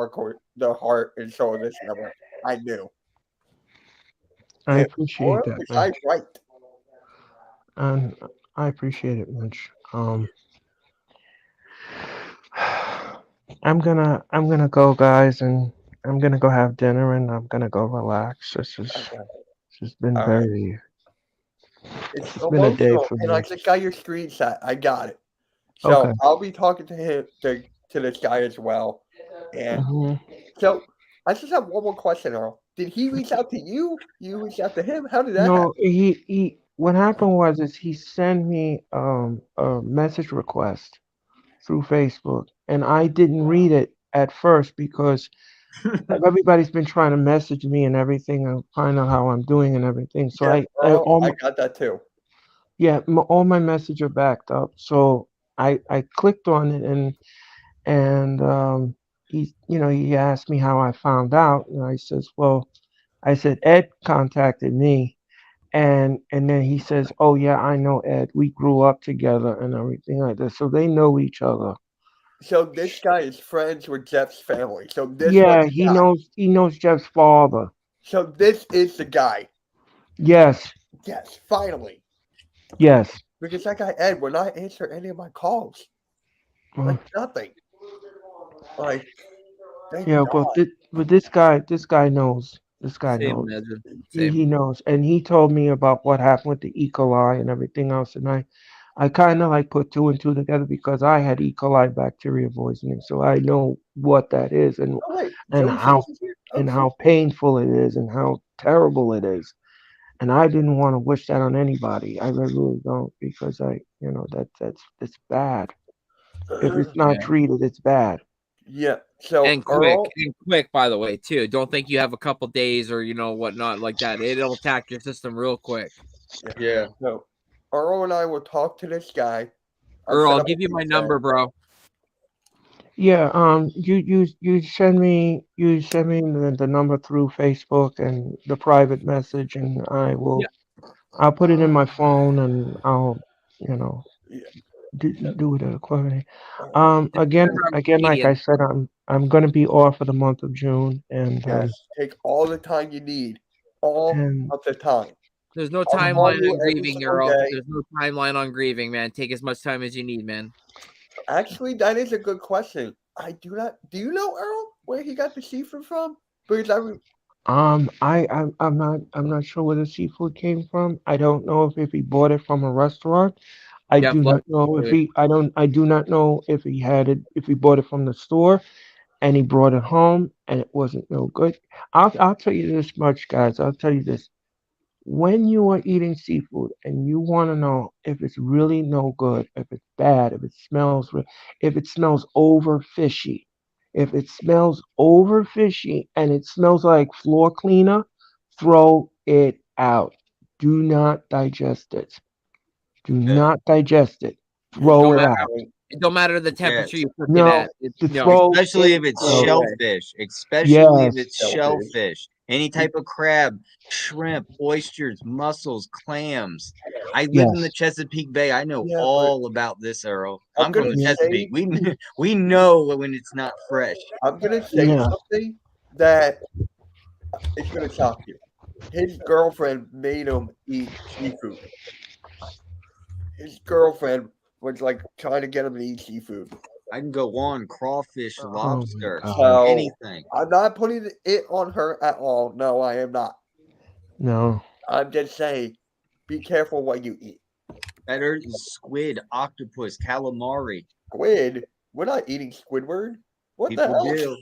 heart and soul of this network. I knew. I appreciate that. I'm right. And I appreciate it, Mitch. I'm gonna go, guys, and I'm gonna go have dinner, and I'm gonna go relax. It's just been very. It's been a day for and me. I just got your screenshot. I got it. So I'll be talking to him to this guy as well. And so I just have one more question, Earl. Did he reach out to you? You reached out to him? How did that happen? No, he. What happened was he sent me a message request through Facebook, and I didn't read it at first because everybody's been trying to message me and everything and find out how I'm doing and everything. So I got that too. Yeah, all my messages are backed up. So I clicked on it and he asked me how I found out, and I said Ed contacted me, and then he says, oh yeah, I know Ed. We grew up together and everything like that. So they know each other. So this guy is friends with Jeff's family. So he knows Jeff's father. So this is the guy. Yes. Yes, finally. Yes. Because that guy Ed will not answer any of my calls. Like nothing. Like but this guy knows. This guy knows. He knows, and he told me about what happened with the E. coli and everything else, and I kind of like put two and two together because I had E. coli bacteria poisoning, so I know what that is and how painful it is and how terrible it is, and I didn't want to wish that on anybody. I really don't, because that's bad. If it's not treated, it's bad. Yeah. So and quick, by the way, too. Don't think you have a couple days or whatnot like that. It'll attack your system real quick. Yeah. So Earl and I will talk to this guy. Earl, I'll give you my number, bro. Yeah. You send me the number through Facebook and the private message, and I'll put it in my phone, and I'll do it accordingly. Again, like I said, I'm gonna be off for the month of June, and take all the time you need, all of the time. There's no timeline on grieving, Earl. There's no timeline on grieving, man. Take as much time as you need, man. Actually, that is a good question. I do not. Do you know Earl where he got the seafood from? Because I'm not sure where the seafood came from. I don't know if he bought it from a restaurant. I do not know if I do not know if he bought it from the store and he brought it home and it wasn't no good. I'll tell you this much, guys. I'll tell you this. When you are eating seafood and you want to know if it's really no good, if it's bad, if it smells over fishy, if it smells over fishy and it smells like floor cleaner, throw it out. Do not digest it. Do not digest it. Throw it out. It don't matter the temperature you cook it at. Especially if it's shellfish. Especially if it's shellfish. Any type of crab, shrimp, oysters, mussels, clams. I live in the Yes. Chesapeake Bay. I know Yeah, but all about this, Earl. I'm I'm from gonna the say Chesapeake. We know when it's not fresh. I'm gonna say Yeah. something that is gonna shock you. His girlfriend made him eat seafood. His girlfriend was like trying to get him to eat seafood. I can go on crawfish, Oh my lobster, God. So anything. I'm not putting it on her at all. No, I am not. No. I'm just saying, be careful what you eat. That is squid, octopus, calamari. Squid? We're not eating Squidward. What the People hell? do.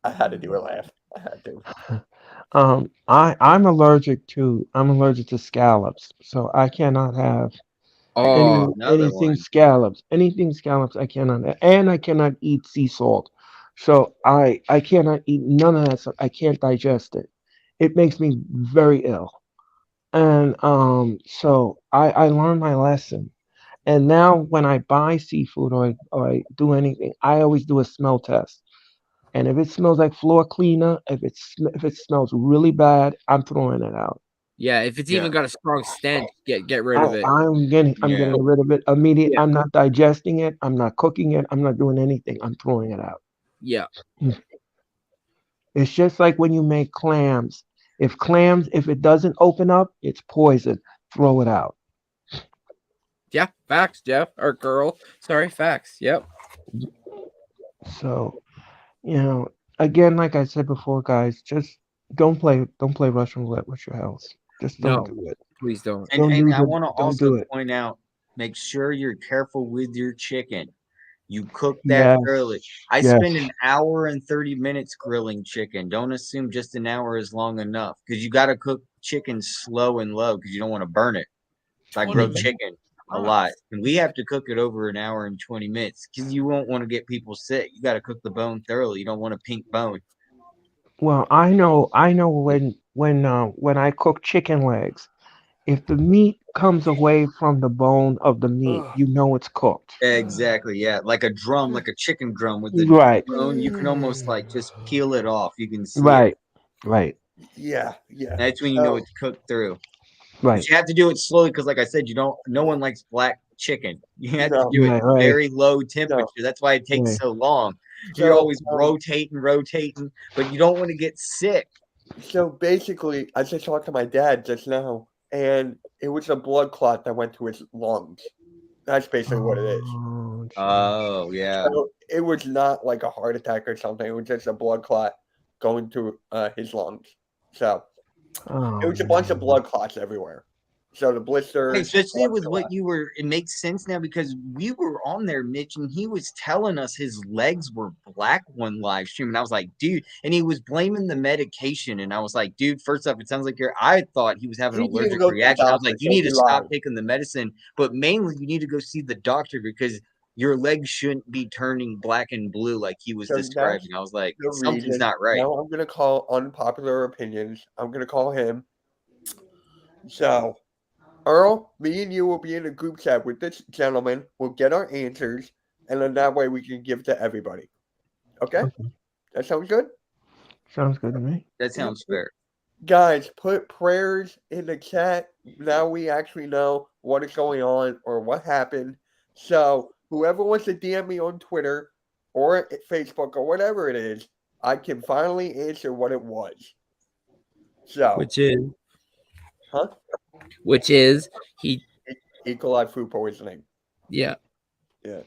I had to do a laugh. I had to. I'm allergic to scallops, so I cannot have Oh, Another anything one. scallops. Anything scallops I cannot, and I cannot eat sea salt. So I cannot eat none of that stuff. I can't digest it. It makes me very ill. And so I learned my lesson. And now when I buy seafood or I do anything, I always do a smell test. And if it smells like floor cleaner, if it smells really bad, I'm throwing it out. yeah. If it's Yeah. even got a strong stench, get rid of it. I'm Yeah. getting rid of it immediately. Yeah. I'm not digesting it. I'm not cooking it. I'm not doing anything. I'm throwing it out. Yeah. It's just like when you make clams. If it doesn't open up, it's poison. Throw it out. Yeah. Facts, Jeff or girl. Sorry, facts. Yep. So, again, like I said before, guys, just don't play Russian roulette with your health. Just don't No. do it. Please don't. And, Don't and use I it. want to Don't also do it. point out, make sure you're careful with your chicken. You cook that Yes. thoroughly. I Yes. spend an hour and 30 minutes grilling chicken. Don't assume just an hour is long enough because you got to cook chicken slow and low because you don't want to burn it. So I grill 20 chicken a lot, and we have to cook it over an hour and 20 minutes because you won't want to get people sick. You got to cook the bone thoroughly. You don't want a pink bone. Well, I know when I cook chicken legs, if the meat comes away from the bone of the meat, Ugh. you know it's cooked. Exactly, yeah, like a drum, like a chicken drum with the Right. bone. You can almost like just peel it off. You can see it. Right. Right. Yeah. That's when you know it's cooked through. Right. But you have to do it slowly because, like I said, no one likes black chicken. You have to No. do it Right, right. very low temperature. That's why it takes Right. so long. You're So, always rotating, but you don't want to get sick. So basically, I just talked to my dad just now, and it was a blood clot that went to his lungs. That's basically what it is. Oh, geez. Oh yeah. So it was not like a heart attack or something. It was just a blood clot going to his lungs. So it was a bunch of blood clots everywhere. So the blisters, Especially with what you were, it makes sense now because we were on there, Mitch, and he was telling us his legs were black one live stream. And I was like, dude, and he was blaming the medication. And I was like, dude, first off, it sounds like I thought he was having an He didn't allergic go to the reaction. I was doctor, like, you so need he to stop lied. taking the medicine, but mainly you need to go see the doctor because your legs shouldn't be turning black and blue like he was So that's describing. I was like, the something's reason. not right. Now I'm gonna call unpopular opinions. I'm gonna call him. So Earl, me and you will be in a group chat with this gentleman. We'll get our answers, and then that way we can give to everybody. Okay? That sounds good? Sounds good to me. That sounds fair. Guys, put prayers in the chat. Now we actually know what is going on or what happened. So whoever wants to DM me on Twitter or Facebook or whatever it is, I can finally answer what it was. So, Which is huh? he. E. coli food poisoning. Yeah. Yeah.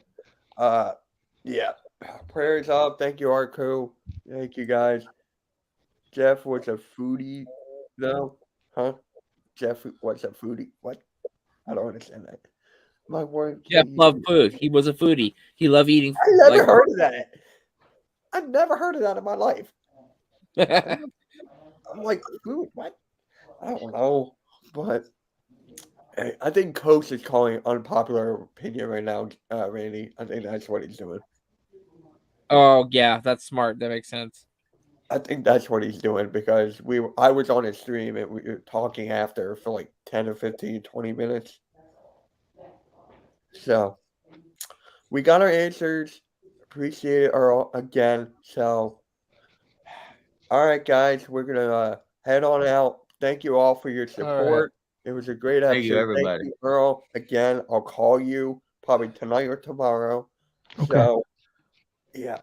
Yeah. Prayers up. Thank you, Arco. Thank you, guys. Jeff was a foodie, though. Huh? Jeff was a foodie. What? I don't understand that. My word. Jeff loved food. He was a foodie. He loved eating. I never heard of that. I never heard of that in my life. I'm like, food? What? I don't know. But I think Coach is calling unpopular opinion right now, Randy. I think that's what he's doing. Oh yeah, that's smart. That makes sense. I think that's what he's doing because I was on his stream and we were talking after for like 10 or 15, 20 minutes. So we got our answers. Appreciate it, Earl, again. So All right, guys, we're gonna head on out. Thank you all for your support. It was a great episode. Thank you, everybody. Thank you, Earl. Again, I'll call you probably tonight or tomorrow. Okay. So, yeah.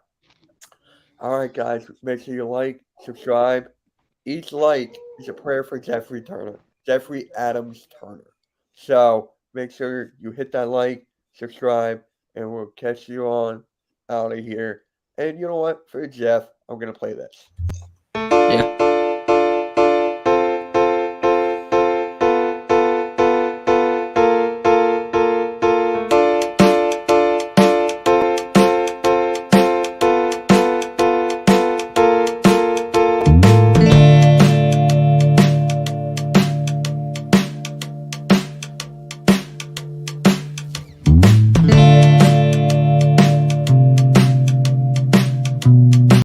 All right, guys, make sure you like, subscribe. Each like is a prayer for Jeffrey Turner, Jeffrey Adams Turner. So make sure you hit that like, subscribe, and we'll catch you on out of here. And you know what? For Jeff, I'm gonna play this.